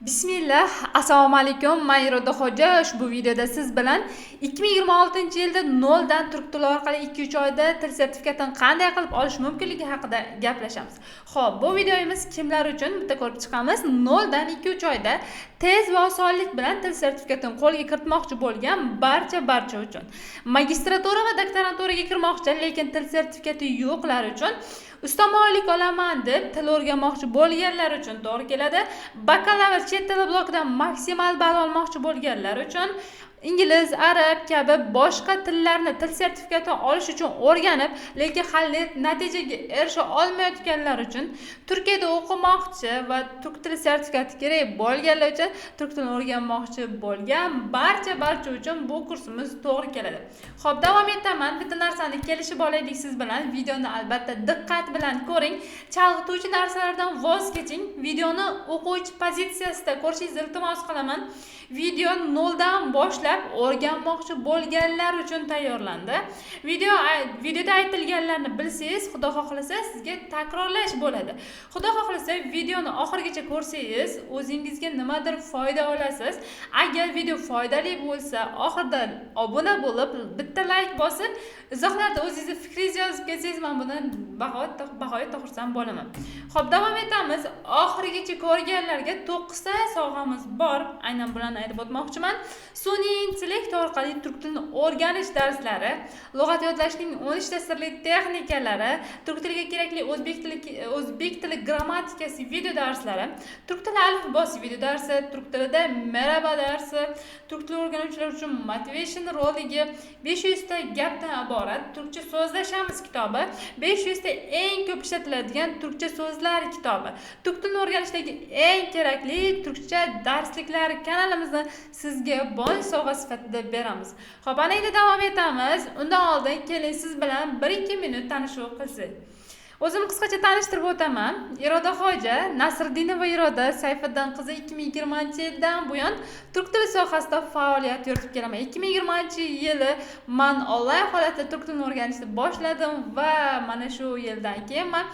Bismillah, assalomu alaykum. Men Iroda Xo'ja. Ushbu videoda siz bilan 2026-yilda 0 dan turk tili orqali 2-3 oyda til sertifikatini qanday qilib olish mumkinligi haqida gaplashamiz. Xo'p, bu videomiz kimlar uchun? Bitta ko'rib chiqamiz. 0 dan 2-3 oyda tez va osonlik bilan til sertifikatini qo'lga kiritmoqchi bo'lgan barcha uchun. Magistratura va doktoranturaga kirmoqchi, lekin til sertifikati yo'qlar uchun, ustamonlik olaman deb til o'rganmoqchi bo'lganlar uchun to'g'ri keladi. Bakalavr chet tili blokidan maksimal ball olmoqchi bo'lganlar uchun, ingliz, arab kabi boshqa tillarni til sertifikatini olish uchun o'rganib, lekin hali natijaga erisha olmayotganlar uchun, Turkiyada o'qimoqchi va turk tili sertifikati kerak bo'lganlar uchun, turk tilini o'rganmoqchi bo'lgan barcha uchun bu kursimiz to'g'ri keladi. Xo'p, davom etaman. Bitta narsani kelishib olaylik siz bilan. Videoni albatta diqqat bilan ko'ring. Chalg'ituvchi narsalardan voz keching. Videoni o'quvchi pozitsiyasida ko'rishingizni iltimos qilaman. Video 0 dan boshlab o'rganmoqchi bo'lganlar uchun tayyorlandi. Videoda aytilganlarni bilsangiz, xudo xohlasa sizga takrorlash bo'ladi. Xudo xohlasa videoni oxirigacha ko'rsangiz, o'zingizga nimadir foyda olasiz. Agar video foydali bo'lsa, oxirida obuna bo'lib, bitta like bosib, izohlarda o'zingizni fikringizni yozib ketsangiz, men bundan bag'oyat xursand bo'laman. Xo'p, davom etamiz. Oxirigacha ko'rganlarga 9 ta sovg'amiz bor. Aynan bularni aytib o'tmoqchiman. Sun'iy intellekt orqali turk tilini o'rganish darslari, lug'at yodlashning 13 ta sirli texnikalari, turk tiliga kerakli o'zbek tili grammatikasi video darslari, turk tili alifbosi video darsi, turk tilida merhaba darsi, turk tili o'rganuvchilar uchun motivation roligi, 500 ta gapdan iborat turkcha so'zlashamiz kitobi, 500 ta eng ko'p ishlatiladigan turkcha so'zlar kitobi, turk tilini o'rganishdagi eng kerakli turkcha darsliklar kanalimizni sizga boy sovg'a sifatida beramiz. Xo'p, ana endi davom etamiz. Undan oldin keling siz bilan 1-2 minut tanishuv qilsak. O'zim qisqacha tanishtirib o'taman. Iroda Xo'ja, Nasriddinova Iroda Sayfiddin qizi 2020-yildan buyon turk tili sohasida faoliyat yuritib kelaman. 2020-yili men onlayn holatda turk tilini o'rganishni boshladim va mana shu yildan keyin men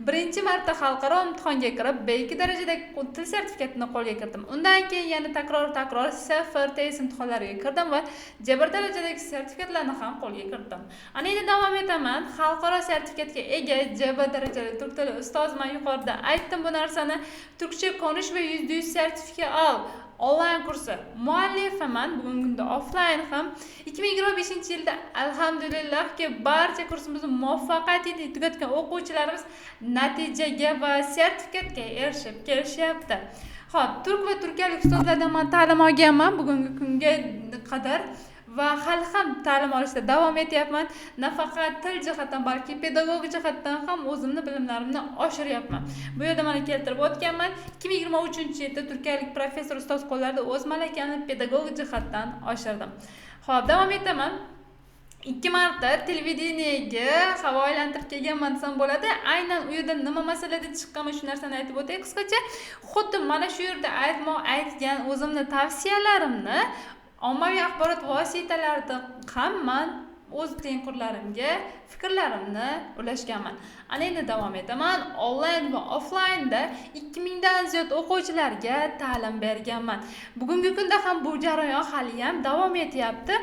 birinchi marta xalqaro imtihonga kirib, B2 darajadagi til sertifikatini qo'lga kiritdim. Undan keyin yana takror sifir test imtihonlariga kirdim va Jabr darajadagi sertifikatlarni ham qo'lga kiritdim. Ana endi davom etaman. Xalqaro sertifikatga ega Jabr darajali turk tili ustozman. Yuqorida aytdim bu narsani. Turkcha ko'nish va %100 sertifikat ol. Onlayn kursi muallifiman. Bugungi kunda offlayn ham 2025-yilda alhamdulillahki barcha kursimizni muvaffaqiyatli tugatgan o'quvchilarimiz natijaga va sertifikatga erishib kelishyapti. Xo'p, turk va turkiyalik ustozlardan men ta'lim olganman bugungi kunga qadar va hali ham ta'lim olishda davom etyapman. Nafaqat til jihatdan, balki pedagogik jihatdan ham o'zimni bilimlarimni oshiryapman. Bu yerda mana keltirib o'tganman. 2023-yilda turkiyalik professor ustoz qo'llarida o'z malakani pedagogik jihatdan oshirdim. Xo'p, davom etaman. 2 marta televideniyega havo aylantirib kelganman desam bo'ladi. Aynan u yerda nima masalada chiqqanman shu narsani aytib o'tay qisqacha. Xuddi mana shu yerda aytgan o'zimni tavsiyalarimni ommaviy axborot vositalarida ham men o'z tengqurlarimga fikrlarimni ulashganman. Ana endi davom etaman. Onlayn va offlaynda 2000 dan ziyod o'quvchilarga ta'lim berganman. Bugungi kunda ham bu jarayon hali ham davom etyapti.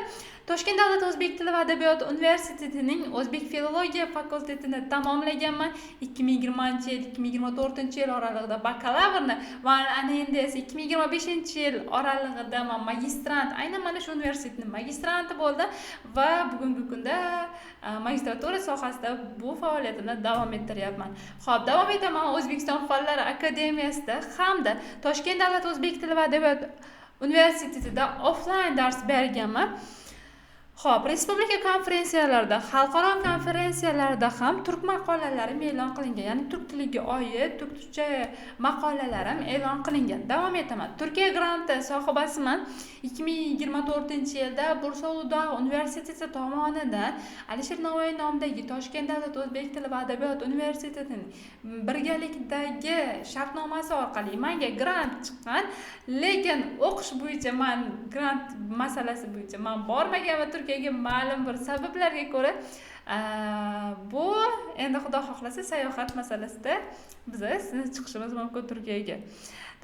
Toshkent davlat o'zbek tili va adabiyot universitetining o'zbek filologiya fakultetini tamomlaganman. 2020-2024-yil oralig'ida bakalavrni va ana endi esa 2025-yil oralig'ida men magistrant, aynan mana shu universitetning magistranti bo'ldim va bugungi kunda magistratura sohasida bu faoliyatimni davom ettiryapman. Xo'p, davom etaman. O'zbekiston Fanlar akademiyasida hamda Toshkent davlat o'zbek tili va adabiyot universitetida offlayn dars berganman. Xo'p, respublika konferensiyalarida, xalqaro konferensiyalarda ham turk maqolalarim e'lon qilingan. Ya'ni turk tiliga oid turkcha maqolalarim e'lon qilingan. Davom etaman. Turkiya granti sohibasiman. 2024-yilda Bursa universiteti tomonidan Alisher Navoiy nomidagi Toshkent davlat o'zbek tili va adabiyot universitetining birgalikdagi shartnomasi orqali menga grant chiqqan, lekin o'qish bo'yicha men grant masalasi bo'yicha men bormagan va Turkiyaga ma'lum bir sabablarga ko'ra Bu endi xudo xohlasa sayohat masalasida biz sizni chiqishimiz mumkin Turkiyaga.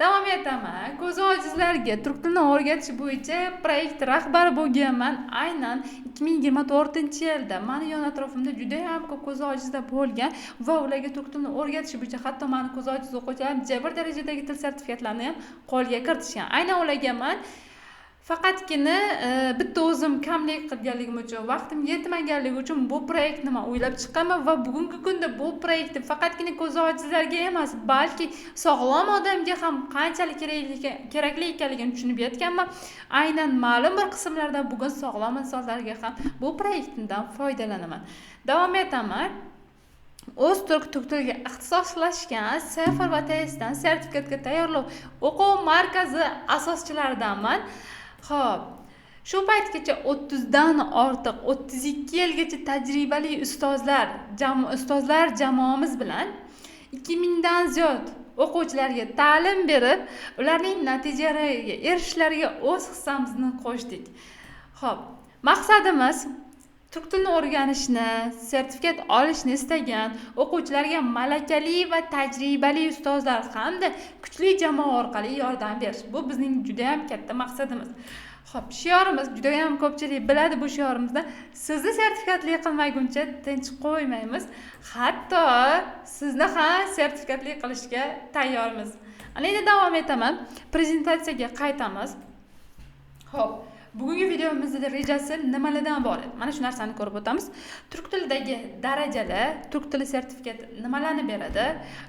Davom etaman. Ko'zi ojizlarga turk tilini o'rgatish bo'yicha proyekt rahbari bo'lganman. Aynan 2024-yilda meni yon atrofimda juda ham ko'p ko'zi ojizlar bo'lgan va ularga turk tilini o'rgatish bo'yicha hatto meni ko'zi ojiz o'quvchilarim jabr darajadagi til sertifikatlarini ham qo'lga kiritishgan. Aynan ularga men faqatgina bitta o'zim kamlik qilganligim uchun, vaqtim yetmaganligi uchun bu proyektni men o'ylab chiqqanman va bugungi kunda bu proyektni faqatgina ko'zi ojizlarga emas, balki sog'lom odamga ham qanchalik kerakli ekanligini tushunib yetganman. Aynan ma'lum bir qismlarda bugun sog'lom insonlarga ham bu proyektdan foydalanaman. Davom etaman. O'zturk turk tiliga ixtisoslashgan Sefar va Testdan sertifikatga tayyorlov o'quv markazi asoschilaridanman. Xo'p, shu paytgacha 30 dan ortiq 32 yilgacha tajribali ustozlar jamoamiz bilan 2000 dan ziyod o'quvchilarga ta'lim berib, ularning natijalariga erishishlariga o'z hissamizni qo'shdik. Xo'p, maqsadimiz turk tilini o'rganishni, sertifikat olishni istagan o'quvchilarga malakali va tajribali ustozlar hamda kuchli jamoa orqali yordam berish. Bu bizning juda ham katta maqsadimiz. Xo'p, shiorimiz juda ham ko'pchilik biladi bu shiorimizni. Sizni sertifikatli qilmaguncha tinch qo'ymaymiz. Hatto sizni ham sertifikatli qilishga tayyormiz. Ana endi davom etaman. Prezentatsiyaga qaytamiz. Xo'p, bugungi videomizning rejasi nimalardan iborat? Mana shu narsani ko'rib o'tamiz. Turk tilidagi darajalar, turk tili sertifikati nimalarni beradi?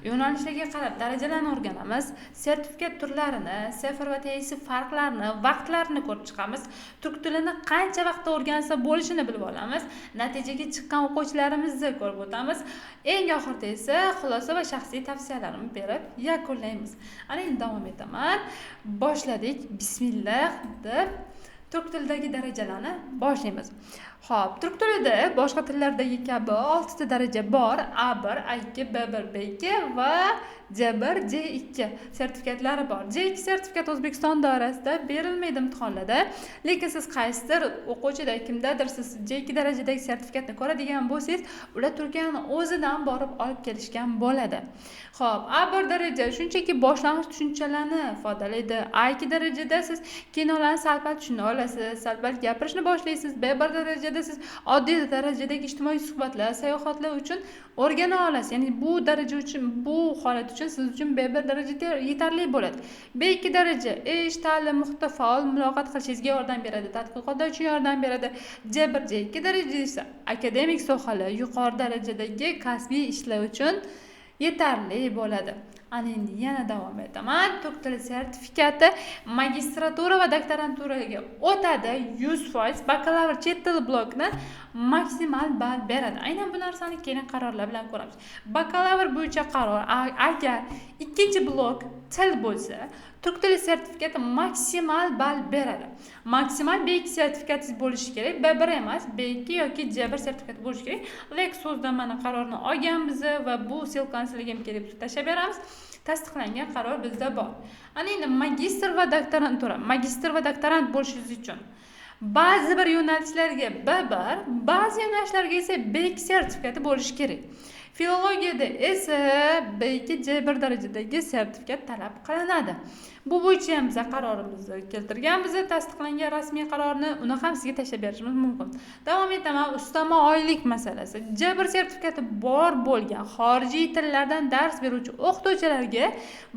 Yo'nalishlarga qarab darajalarni o'rganamiz. Sertifikat turlarini, sefar va tesi farqlarini, vaqtlarini ko'rib chiqamiz. Turk tilini qancha vaqtda o'rgansa bo'lishini bilib olamiz. Natijaga chiqqan o'quvchilarimizni ko'rib o'tamiz. Eng oxirida esa xulosa va shaxsiy tavsiyalarimni berib yakunlaymiz. Ana endi davom etaman. Boshladik. Bismillah deb turk tilidagi darajalarni boshlaymiz. Xo'p, turk tilida boshqa tillardagi kabi 6 ta daraja bor. A1, A2, B1, B2 va C1, C2 sertifikatlari bor. C2 sertifikat O'zbekiston doirasida berilmaydi imtihonlarda. Lekin siz qaysidir o'quvchida kimdadir siz C2 darajadagi sertifikatni ko'radigan bo'lsangiz, ular Turkiyaning o'zidan borib olib kelishgan bo'ladi. Xo'p, A1 daraja shunchaki boshlang'ich tushunchalarni ifodalaydi. A2 darajada siz kinolarni sal-pal tushuna olasiz, sal-pal gapirishni boshlaysiz. B1 darajada siz oddiy darajadagi ijtimoiy suhbatlar, sayohatlar uchun o'rgana olasiz. Ya'ni bu daraja uchun, bu holat uchun siz uchun B1 darajada yetarli bo'ladi. B2 daraja ish, ta'lim, muhitda faol muloqot qilishingizga yordam beradi, tadqiqotlar uchun yordam beradi. C1, C2 daraja esa akademik sohalar, yuqori darajadagi kasbiy ishlar uchun yetarli bo'ladi. Ana endi yana davom etaman. Turk tili sertifikati magistratura va doktoranturaga o'tadi. 100% bakalavr chet tili blokni maksimal ball beradi. Aynan bu narsani keyin qarorlar bilan ko'ramiz. Bakalavr bo'yicha qaror agar ikkinchi blok til bo'lsa, turk tili sertifikati maksimal ball beradi. Maksimal B2 sertifikatingiz bo'lishi kerak, B1 emas, B2 yoki C1 sertifikati bo'lishi kerak. Lek so'zdan mana qarorni olganmiz va bu silkani sizlarga kelib tashlab beramiz. Tasdiqlangan qaror bizda bor. Ana endi magistr va doktorantura. Magistr va doktorant bo'lishingiz uchun ba'zi bir yo'nalishlarga B1, ba'zi yo'nalishlarga esa B2 sertifikati bo'lishi kerak. Filologiyada esa B2 C1 darajadagi sertifikat talab qilinadi. Bu bo'yicha ham biz qarorimizni keltirganmiz, tasdiqlangan rasmiy qarorni uni ham sizga tashlab berishimiz mumkin. Davom etaman. Ustama oylik masalasi. C1 sertifikati bor bo'lgan xorijiy tillardan dars beruvchi o'qituvchilarga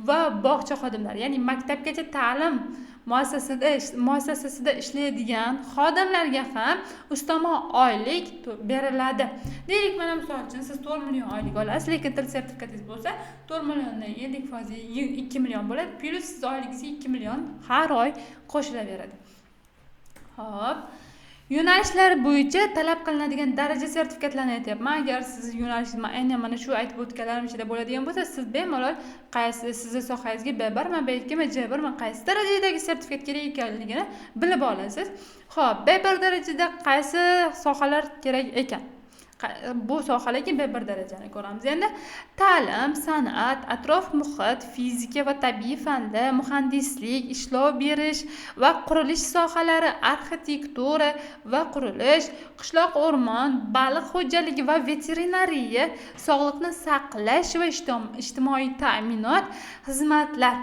va bog'cha xodimlari, ya'ni maktabgacha ta'lim muassasasida ishlaydigan xodimlarga ham ustama oylik beriladi. Deylik, mana misol uchun siz 4 million oylik olasiz, lekin til sertifikatingiz bo'lsa 4 milliondan 50% 2 million bo'ladi. Plus siz oyligingizga 2 million har oy qo'shilaveradi. Xo'p, yo'nalishlar bo'yicha talab qilinadigan daraja sertifikatlarni aytyapman. Agar siz yo'nalishingiz aynan mana shu aytib o'tganlarim ichida bo'ladigan bo'lsa, siz bemalol qaysi sizni sohangizga B1 mi, B2 mi, C1 mi, qaysi darajadagi sertifikat kerak ekanligini bilib olasiz. Xo'p, B1 darajada qaysi sohalar kerak ekan? bu sohalarga B1 darajani ko'ramiz. Endi ta'lim, san'at, atrof muhit, fizika va tabiiy fanlar, muhandislik, ishlov berish va qurilish sohalari, arxitektura va qurilish, qishloq o'rmon, baliq xo'jaligi va veterinariya, sog'liqni saqlash va ijtimoiy ta'minot, xizmatlar.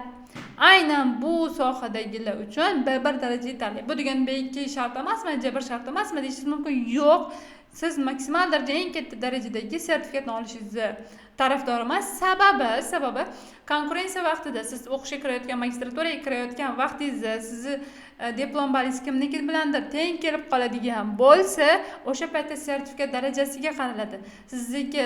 Aynan bu sohadagilar uchun B1 daraja yetarli. Bu degani B2 shart emasmi, J1 shart emasmi deyishingiz mumkin. Yo'q. Siz maksimal daraja eng katta darajadagi sertifikatni olishingizni tarafdor emas. Sababi konkurensiya vaqtida siz o'qishga kirayotgan, magistraturaga kirayotgan vaqtingizda sizni diplom balingiz kimniki bilandir teng kelib qoladigan bo'lsa, o'sha paytda sertifikat darajasiga qaraladi. Sizniki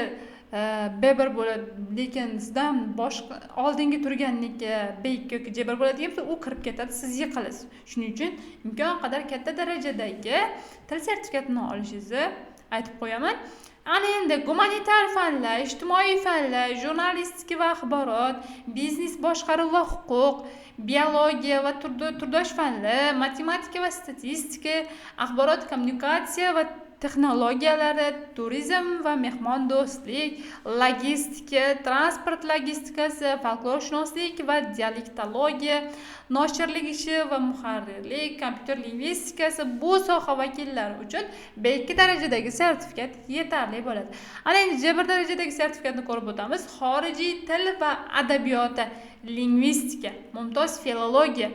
B1 bo'ladi, lekin sizdan boshqa oldingi turganniki B2 yoki J1 bo'ladigan bo'lsa, u kirib ketadi, siz yiqilasiz. Shuning uchun imkon qadar katta darajadagi til sertifikatini olishingizni aytib qo'yaman. Ana endi gumanitar fanlar, ijtimoiy fanlar, jurnalistika va axborot, biznes boshqaruv va huquq, biologiya va turdosh fanlar, matematika va statistika, axborot kommunikatsiya va texnologiyalari, turizm va mehmondo'stlik, logistika, transport logistikasi, folklorshunoslik va dialektologiya, noshirlik ishi va muharrirlik, kompyuter lingvistikasi bu soha vakillari uchun B2 darajadagi sertifikat yetarli bo'ladi. Ana endi J1 darajadagi sertifikatni ko'rib o'tamiz. Xorijiy til va adabiyoti, lingvistika, mumtoz filologiya,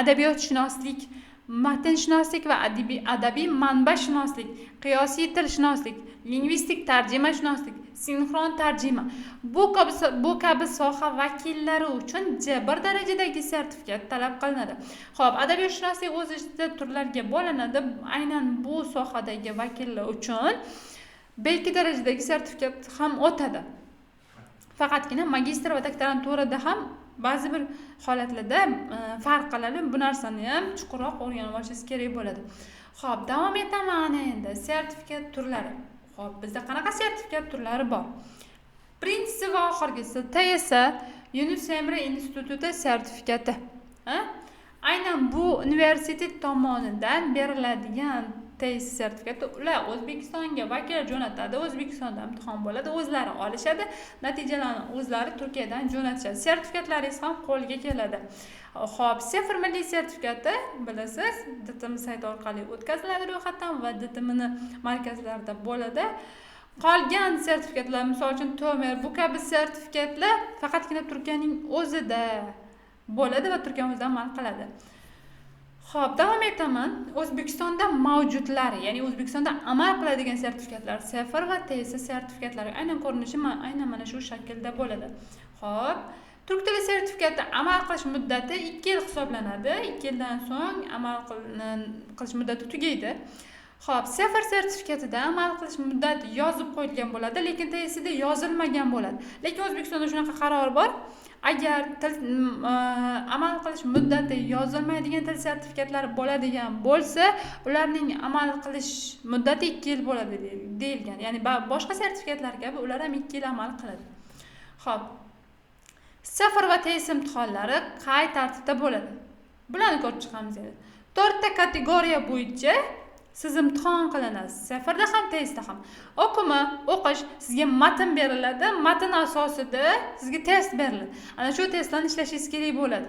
adabiyotshunoslik, matinshunoslik va adabiy manbashunoslik, qiyosiy tilshunoslik, lingvistik tarjimashunoslik, sinxron tarjima. Bu kabi soha vakillari uchun J1 darajadagi sertifikat talab qilinadi. Xo'p, adabiyotshunoslik o'z ichida turlarga bo'linadi. Aynan bu sohadagi vakillar uchun B2 darajadagi sertifikat ham o'tadi. Faqatgina magistr va doktoranturada ham ba'zi bir holatlarda farq qiladi. Bu narsani ham chuqurroq o'rganib olishingiz kerak bo'ladi. Xo'p, davom etaman endi sertifikat turlari. Xo'p, bizda qanaqa sertifikat turlari bor? Birinchisi va oxirgisi TS Yunus Emre instituti sertifikati. Aynan bu universitet tomonidan beriladigan TS sertifikati ular O'zbekistonga vakil jo'natadi, O'zbekistonda imtihon bo'ladi, o'zlari olishadi, natijalarni o'zlari Turkiyadan jo'natishadi. Sertifikatlaringiz ham qo'lga keladi. Xo'p, Sefir milliy sertifikati bilasiz, DTM sayti orqali o'tkaziladi ro'yxatdan va DTMni markazlarida bo'ladi. Qolgan sertifikatlar, misol uchun Tomer, bu kabi sertifikatlar faqatgina Turkiyaning o'zida bo'ladi va Turkiya o'zida amal qiladi. Xo'p, davom etaman. O'zbekistonda mavjudlari, ya'ni O'zbekistonda amal qiladigan sertifikatlar, Sefir va TS sertifikatlari aynan ko'rinishi mana shu shaklda bo'ladi. Xo'p, turk tili sertifikati amal qilish muddati 2 yil hisoblanadi. 2 yildan so'ng amal qilish muddati tugaydi. Xo'p, Sefir sertifikatida amal qilish muddati yozib qo'yilgan bo'ladi, lekin TSda yozilmagan bo'ladi. Lekin O'zbekistonda shunaqa qaror bor. Agar amal qilish muddati yozilmaydigan til sertifikatlari bo'ladigan bo'lsa, ularning amal qilish muddati 2 yil bo'ladi deyilgan. Ya'ni boshqa sertifikatlar kabi ular ham 2 yil amal qiladi. Xo'p. Sefir va TS imtihonlari qay tartibda bo'ladi? Bularni ko'rib chiqamiz endi. 4 ta kategoriya bo'yicha siz imtihon qilinasiz. Sefirda ham, TSda ham. O'qish, sizga matn beriladi. Matn asosida sizga test beriladi. Ana shu testlarni ishlashingiz kerak bo'ladi.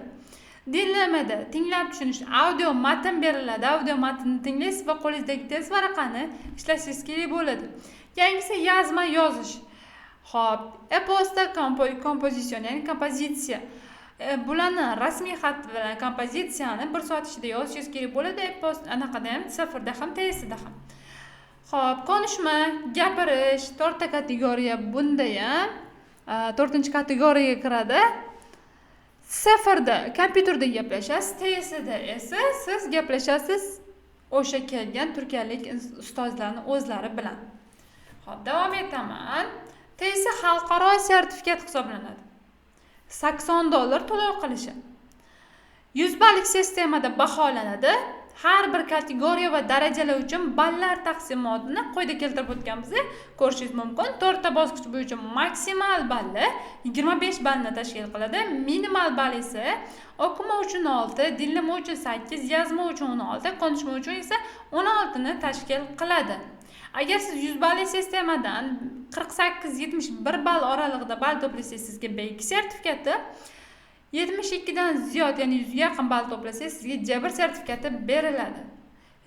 Dinlamada tinglab tushunish, audio matn beriladi. Audio matnni tinglaysiz va qo'lingizdagi test varaqani ishlashingiz kerak bo'ladi. Yangisi yozma yozish. Xo'p, e-posta kompozitsion, ya'ni kompozitsiya. Bularni rasmiy xat bilan kompozitsiyani 1 soat ichida yozishingiz kerak bo'ladi. E-post anaqada ham, Sefirda ham, TSda ham. Xo'p, konuşma, gapirish 4 ta kategoriya. Bunda ham 4-kategoriyaga kiradi. Sefirda kompyuterda gaplashasiz, TSda esa siz gaplashasiz o'sha kelgan turkiyalik ustozlarning o'zlari bilan. Xo'p, davom etaman. TS xalqaro sertifikat hisoblanadi. $80 to'lov qilishi. 100 ballik sistemada baholanadi. Har bir kategoriya va darajalar uchun ballar taqsimotini quyida keltirib o'tganmiz. Ko'rishingiz mumkin. 4 ta bosqich bo'yicha maksimal balli 25 ballni tashkil qiladi. Minimal ball esa o'qima uchun 6, dinlama uchun 8, yozma uchun 16, konuşma uchun esa 16 ni tashkil qiladi. Agar siz 100 balli sistemadan 48-71 ball oralig'ida ball to'plasangiz sizga B2 sertifikati, 72 dan ziyod, ya'ni 100 ga yaqin ball to'plasangiz sizga J1 sertifikati beriladi.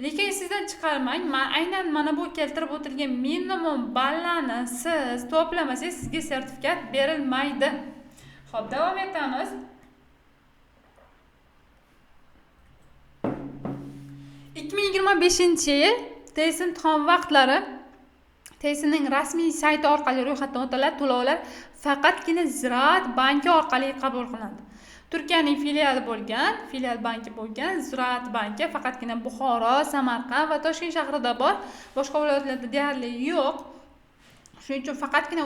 Lekin sizdan chiqarmang, aynan mana bu keltirib o'tilgan minimum ballarni siz to'plamasangiz sizga sertifikat berilmaydi. Xo'p, davom etamiz. 2025-yil test imtihon vaqtlari testning rasmiy sayti orqali ro'yxatdan o'tiladi. To'lovlar faqatgina Ziraat banki orqali qabul qilinadi. Turkiyaning filial banki bo'lgan Ziraat banki faqatgina Buxoro, Samarqand va Toshkent shahrida bor. Boshqa viloyatlarda deyarli yo'q. Shuning uchun faqatgina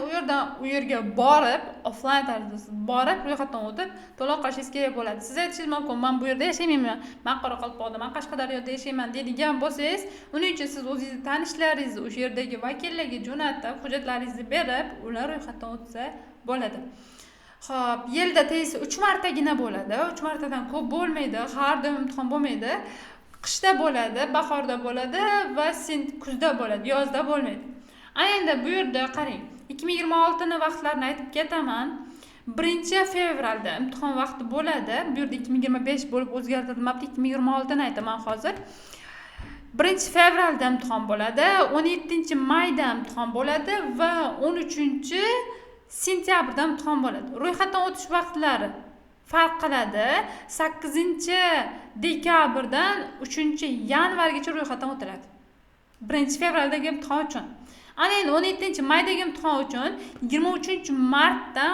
u yerga borib, offlayn tarzda borib, ro'yxatdan o'tib, to'lov qilishingiz kerak bo'ladi. Siz aytishingiz mumkin, men bu yerda yashayman, men Qoraqalpoqda, men Qashqadaryoda yashayman deydigan bo'lsangiz, uning uchun siz o'zingizni tanishlaringizni o'sha yerdagi vakillarga jo'natib, hujjatlaringizni berib, ular ro'yxatdan o'tsa bo'ladi. Xo'p, yilda test 3 martagina bo'ladi. 3 martadan ko'p bo'lmaydi, har doim imtihon bo'lmaydi. Qishda bo'ladi, bahorda bo'ladi va kuzda bo'ladi, yozda bo'lmaydi. Endi bu yerda qarang, 2026 ni vaqtlarini aytib ketaman. 1-fevralda imtihon vaqti bo'ladi. Bu yerda 2025 bo'lib o'zgartirilmabdi, 2026 ni aytaman hozir. 1-fevralda imtihon bo'ladi, 17-mayda imtihon bo'ladi va 13-sentyabrda imtihon bo'ladi. Ro'yxatdan o'tish vaqtlari farq qiladi. 8-dekabrdan 3-yanvargacha ro'yxatdan o'tiladi. 1-fevraldagi imtihon uchun. Ana endi 17-maydagi imtihon uchun 23-martdan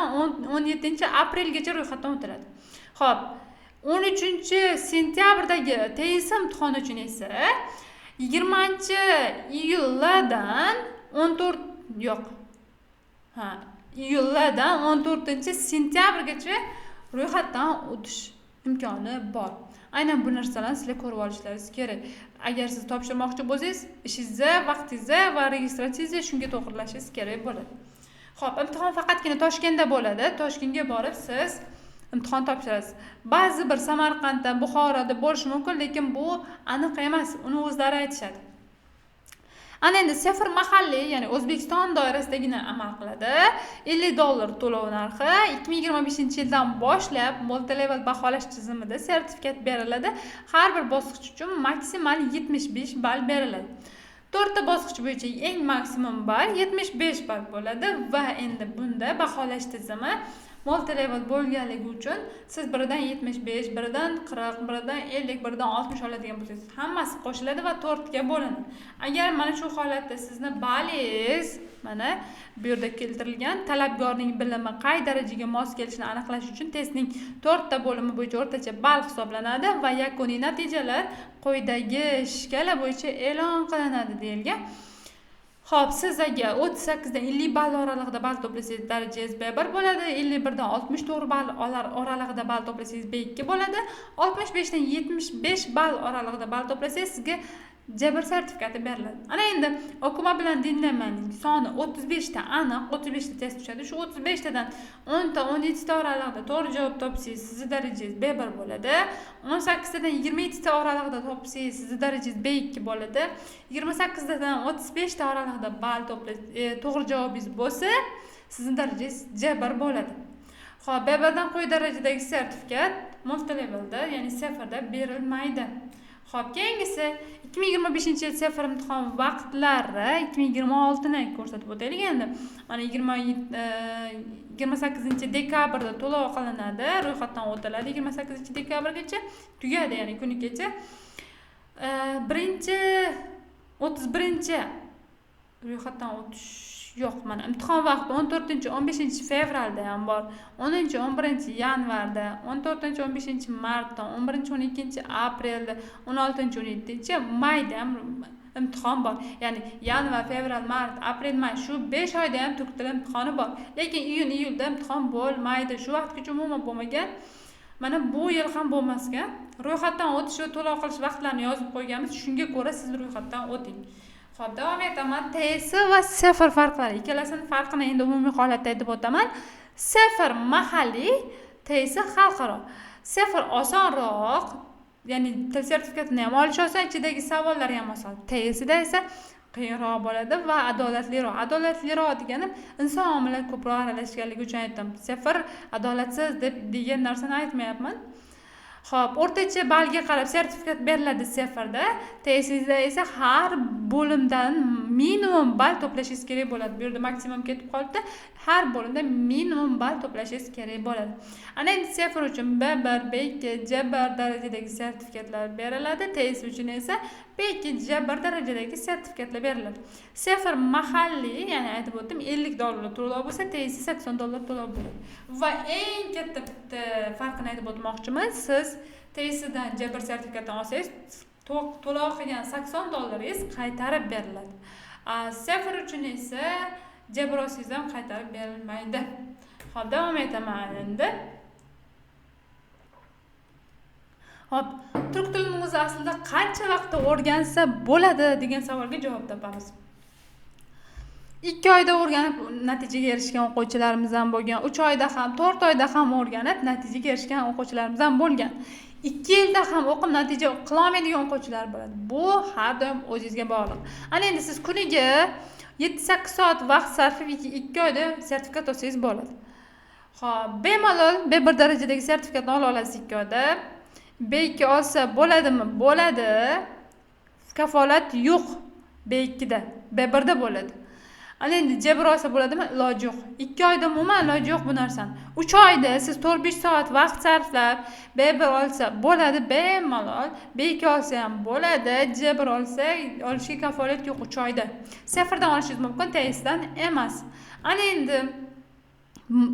17-aprelgacha ro'yxatdan o'tiladi. Xo'p, 13-sentyabrdagi test imtihoni uchun esa 20-iyuldan 14-sentyabrgacha ro'yxatdan o'tish imkoni bor. Aynan bu narsalarni sizlar ko'rib olishlaringiz kerak. Agar siz topshirmoqchi bo'lsangiz, ishingizni, vaqtingizni va registratsiyangizni shunga to'g'rilashingiz kerak bo'ladi. Xo'p, imtihon faqatgina Toshkentda bo'ladi. Toshkentga borib siz imtihon topshirasiz. Ba'zi bir Samarqandda, Buxoroda bo'lishi mumkin, lekin bu aniq emas. Uni o'zlari aytishadi. Ana endi sifir mahalliy, ya'ni O'zbekiston doirasidagina amal qiladi. $50 to'lov narxi 2025-yildan boshlab multilevel baholash tizimida sertifikat beriladi. Har bir bosqich uchun maksimal 75 ball beriladi. 4 ta bosqich bo'yicha eng maksimum ball 75 ball bo'ladi va endi bunda baholash tizimi multilevel bo'lganligi uchun siz biridan 75, biridan 40, biridan 50, biridan 60 oladigan bo'lsangiz, hammasi qo'shiladi va 4 ga bo'linadi. Agar mana shu holatda sizni ballingiz mana bu yerda keltirilgan talabgorning bilimi qay darajaga mos kelishini aniqlash uchun testning 4 ta bo'limi bo'yicha o'rtacha ball hisoblanadi va yakuniy natijalar quyidagi shkala bo'yicha e'lon qilinadi deyilgan. Xo'p, siz agar 38 dan 50 ball oralig'ida ball to'plasangiz darajangiz B1 bo'ladi, 51 dan 64 ball oralig'ida ball to'plasangiz B2 bo'ladi, 65 dan 75 ball oralig'ida ball to'plasangiz sizga J1 sertifikati beriladi. Ana endi o'qima bilan dinlamaning soni 35 ta aniq, 35 ta test tushadi. Shu 35 tadan 10 ta 17 ta oralig'ida to'g'ri javob topsangiz sizning darajangiz B1 bo'ladi. 18 tadan 22 ta oralig'ida topsangiz sizning darajangiz B2 bo'ladi. 28 tadan 35 ta oralig'ida ball to'g'ri javobingiz bo'lsa, sizning darajangiz J1 bo'ladi. Xo'p, B1 dan quyi darajadagi sertifikat multilevelda, ya'ni seferda berilmaydi. Xo'p, keyingisi 2025-yil sifir imtihon vaqtlari 2026 ni ko'rsatib o'taylik endi. Mana 28-dekabrda to'lov qilinadi, ro'yxatdan o'tiladi 28-dekabrgacha tugadi, ya'ni kunigacha. 31 ro'yxatdan o'tish yo'q. Mana imtihon vaqti 14-15 fevralda ham bor, 10-11 yanvarda, 14-15 martda, 11-12 aprelda, 16-17 mayda ham imtihon bor. Ya'ni yanvar, fevral, mart, aprel, may shu 5 oyda ham turk tili imtihoni bor. Lekin iyun, iyulda imtihon bo'lmaydi. Shu vaqtgacha umuman bo'lmagan. Mana bu yil ham bo'lmasgan. Ro'yxatdan o'tish va to'lov qilish vaqtlarini yozib qo'yganmiz. Shunga ko'ra siz ro'yxatdan o'ting. Xo'p, davom etaman. TS va sifir farqlari. Ikkalasining farqini endi umumiy holatda aytib o'taman. Sifir mahalliy, TS xalqaro. Sifir osonroq, ya'ni til sertifikatini ham olish oson, ichidagi savollari ham oson. TSda esa qiyinroq bo'ladi va adolatliroq. Adolatliroq deganim inson omillari ko'proq aralashganligi uchun aytdim. Sifir adolatsiz degan narsani aytmayapman. Xo'p, o'rtacha ballga qarab sertifikat beriladi sifirda. Testingizda esa har bo'limdan minimum ball to'plashingiz kerak bo'ladi. Bu yerda maksimum ketib qoldi. Har bo'limda minimum ball to'plashingiz kerak bo'ladi. Ana endi sifir uchun B1, B2, C1 darajadagi sertifikatlar beriladi. Test uchun esa B2, C1 darajadagi sertifikatlar beriladi. Sifir mahalliy, ya'ni aytib o'tdim, $50 to'lov bo'lsa, test $80 to'lov bo'ladi. Va eng katta bitta farqini aytib o'tmoqchiman. Siz testdan C1 sertifikatini olsangiz, to'lov qilgan $80 qaytarib beriladi. Sifir uchun esa C1 olsangiz ham qaytarib berilmaydi. Xo'p, davom etaman endi. Hop, turk tilini o'zi aslida qancha vaqtda o'rgansa bo'ladi degan savolga javob topamiz. 2 oyda o'rganib natijaga erishgan o'quvchilarimiz ham bo'lgan, 3 oyda ham, 4 oyda ham o'rganib natijaga erishgan o'quvchilarimiz ham bo'lgan. 2 yilda ham o'qib natija qila olmaydigan o'quvchilar bo'ladi. Bu har doim o'zingizga bog'liq. Ana endi siz kuniga 7-8 soat vaqt sarflab 2 oyda sertifikat olsangiz bo'ladi. Xo'p, bemalol B1 darajadagi sertifikatni ola olasiz 2 oyda. B2 olsa bo'ladimi? Bo'ladi. Kafolat yo'q B2da. B1da bo'ladi. Ana endi C1 olsa bo'ladimi? Iloji yo'q. 2 oyda umuman iloji yo'q bu narsani. 3 oyda siz 4-5 soat vaqt sarflab B1 olsa bo'ladi, bemalol. B2 olsa ham bo'ladi, C1 olishga kafolat yo'q 3 oyda. Sifirdan olishingiz mumkin, testdan emas. Ana endi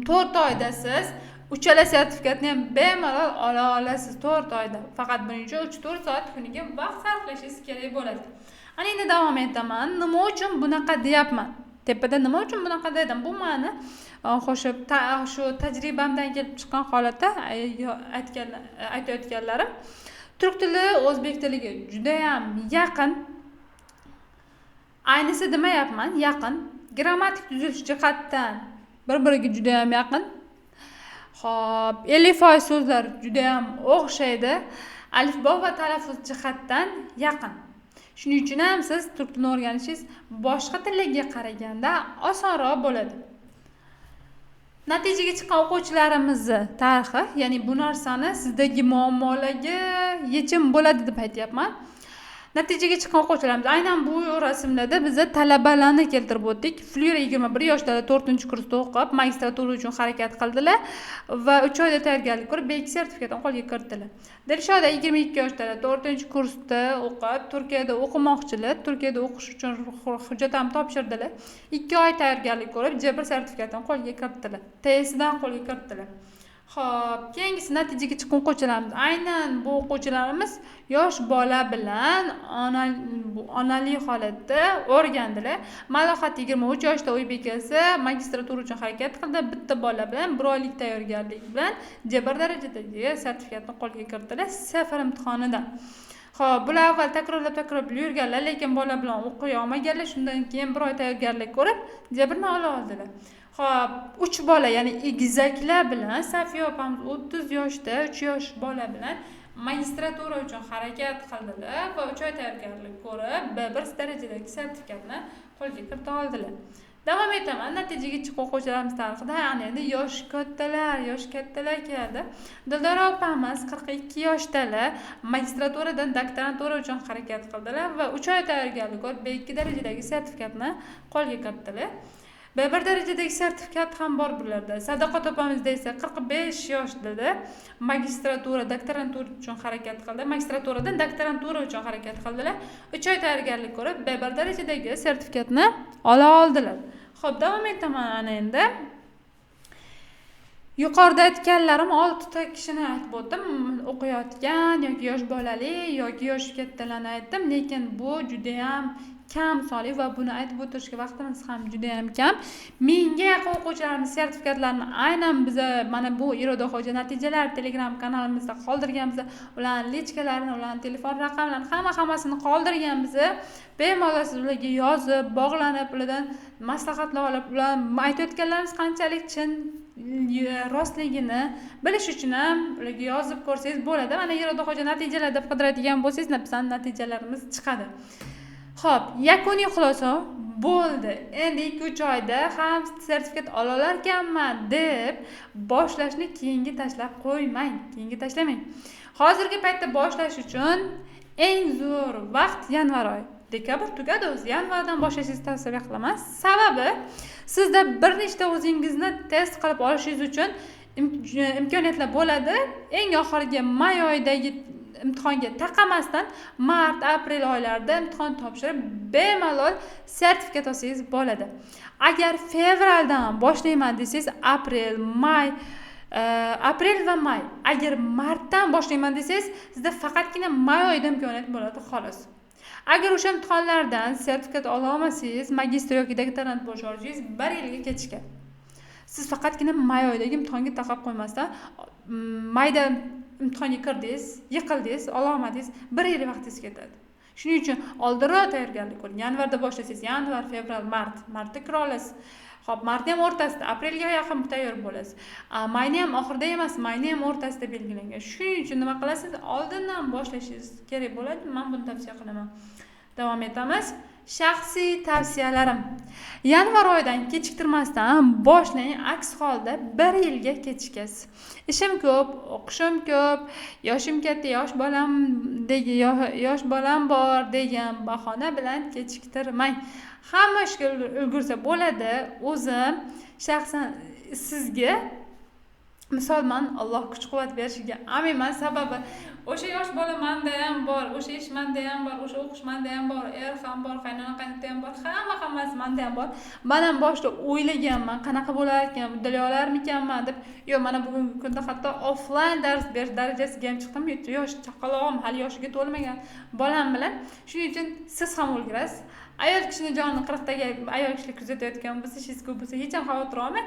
4 oyda siz uchala sertifikatni ham bemalol ola olasiz 4 oyda. Faqat buning uchun 3-4 soat kuniga vaqt sarflashingiz kerak bo'ladi. Ana endi davom etaman. Nima uchun bunaqa deyapman? Tepada nima uchun bunaqa dedim? Bu meni qo'shib shu tajribamdan kelib chiqqan holatda aytayotganlarim. Turk tili o'zbek tiliga juda ham yaqin. Aynisi demayapman, yaqin. Grammatik tuzilish jihatdan bir-biriga juda ham yaqin. Xo'p, 50% so'zlar juda ham o'xshaydi. Alifbo va talaffuz jihatdan yaqin. Shuning uchun ham siz turk tilini o'rganishingiz boshqa tillarga qaraganda osonroq bo'ladi. Natijaga chiqqan o'quvchilarimizni tarixi, ya'ni bu narsani sizdagi muammolarga yechim bo'ladi deb aytyapman. Natijaga chiqqan o'quvchilarimiz aynan bu rasmlarda biz talabalarni keltirib o'tdik. Flora 21 yoshda 4-kursda o'qib, magistratura uchun harakat qildilar va 3 oyda tayyorgarlik ko'rib B2 sertifikatini qo'lga kiritdilar. Dilshoda 22 yoshda 4-kursda o'qib, Turkiyada o'qimoqchilar, Turkiyada o'qish uchun hujjat ham topshirdilar. 2 oy tayyorgarlik ko'rib, C1 sertifikatini qo'lga kiritdilar. TSdan qo'lga kiritdilar. Xo'p, keyingisi natijaga chiqqan o'quvchilarimiz. Aynan bu o'quvchilarimiz yosh bola bilan onali holatda o'rgandilar. Malohat 23 yoshda uy bekasi magistratura uchun harakat qildi. Bitta bola bilan 1 oylik tayyorgarlik bilan C1 darajadagi sertifikatni qo'lga kiritdilar sifir imtihonidan. Xo'p, bular avval takrorlab yurganlar, lekin bola bilan o'qiy olmaganlar. Shundan keyin 1 oy tayyorgarlik ko'rib, C1ni ola oldilar. Xo'p, 3 bola, ya'ni egizaklar bilan Safiya opamiz 30 yoshda 3 yosh bola bilan magistratura uchun harakat qildilar va 3 oy tayyorgarlik ko'rib B1 darajadagi sertifikatni qo'lga kirita oldilar. Davom etaman. Natijaga chiqqan o'quvchilarimiz tarixida endi yosh kattalar keldi. Dildora opamiz 42 yoshdalar, magistraturadan doktorantura uchun harakat qildilar va 3 oy tayyorgarlik ko'rib B2 darajadagi sertifikatni qo'lga kiritdilar. B1 darajadagi sertifikat ham bor bularda. Sadoqat opamizda esa 45 yoshda magistratura, doktorantura uchun harakat qildi. Magistraturadan doktorantura uchun harakat qildilar. 3 oy tayyorgarlik ko'rib B1 darajadagi sertifikatni ola oldilar. Xo'p, davom etaman endi. Yuqorida aytganlarim 6 ta kishini aytib o'tdim. O'qiyotgan yoki yosh bolali yoki yosh kattalarni aytdim, lekin bu juda ham kam sonli va buni aytib o'tirishga vaqtimiz ham juda ham kam. Menga yaqin o'quvchilarimiz sertifikatlarini aynan biz mana bu Iroda Xo'ja natijalar Telegram kanalimizda qoldirganmiz. Ularning lichkalarini, ularning telefon raqamlarini hammasini qoldirganmiz. Bemalol siz ularga yozib, bog'lanib, ulardan maslahatlar olib, ular aytayotganlarimiz qanchalik chin rostligini bilish uchun ham ularga yozib ko'rsangiz bo'ladi. Mana Iroda Xo'ja natijalar deb qidiradigan bo'lsangiz, natijalarimiz chiqadi. Xo'p, yakuniy xulosa bo'ldi. Endi 2-3 oyda ham sertifikat ola olarkanman deb boshlashni keyinga tashlab qo'ymang, keyinga tashlamang. Hozirgi paytda boshlash uchun eng zo'r vaqt yanvar oyi. Dekabr tugadi o'zi. Yanvardan boshlashingizni tavsiya qilaman. Sababi sizda bir nechta o'zingizni test qilib olishingiz uchun imkoniyatlar bo'ladi. Eng oxirgi may oyidagi imtihonga taqamasdan mart, aprel oylarida imtihon topshirib bemalol sertifikat olsangiz bo'ladi. Agar fevraldan boshlayman desangiz aprel va may. Agar martdan boshlayman desangiz sizda faqatgina may oyida imkoniyat bo'ladi xolos. Agar o'sha imtihonlardan sertifikat ola olmasangiz, magistr yoki doktorant bo'lish orzungiz 1 yilga kechikadi. Siz faqatgina may oyidagi imtihonga taqab qo'ymasdan mayda imtihonga kirdingiz, yiqildingiz, ola olmadingiz, 1 yil vaqtingiz ketadi. Shuning uchun oldinroq tayyorgarlik ko'ring. Yanvarda boshlasangiz, yanvar, fevral, martda kira olasiz. Xo'p, martni ham o'rtasida, aprelga yaqin tayyor bo'lasiz. Mayni ham oxirida emas, mayni ham o'rtasida belgilangan. Shuning uchun nima qilasiz? Oldindan boshlashingiz kerak bo'ladi. Men buni tavsiya qilaman. Davom etamiz. Shaxsiy tavsiyalarim. Yanvar oyidan kechiktirmasdan boshlang, aks holda 1 yilga kechikasiz. Ishim ko'p, o'qishim ko'p, yoshim katta, yosh bolam bor degan bahona bilan kechiktirmang. Hamma ishga ulgursa bo'ladi. O'zim shaxsan sizga misolman, Alloh kuch-quvvat berishiga aminman. Sababi o'sha yosh bola menda ham bor, o'sha ish menda ham bor, o'sha o'qish menda ham bor, ham bor, qaynona qaynota ham bor, hammasi menda ham bor. Men ham boshda o'ylaganman, qanaqa bo'lar ekan, uddalay olarmikanman deb. Yo'q, mana bugungi kunda hatto offline dars berish darajasiga ham chiqdim. Yosh chaqalog'im, hali yoshiga to'lmagan bolam bilan. Shuning uchun siz ham o'lgirasiz. Ayol kishini jonini 40 dagi ayol kishilar kuzatayotgan bo'lsa, ishingiz ko'p bo'lsa, hech ham xavotir olmang.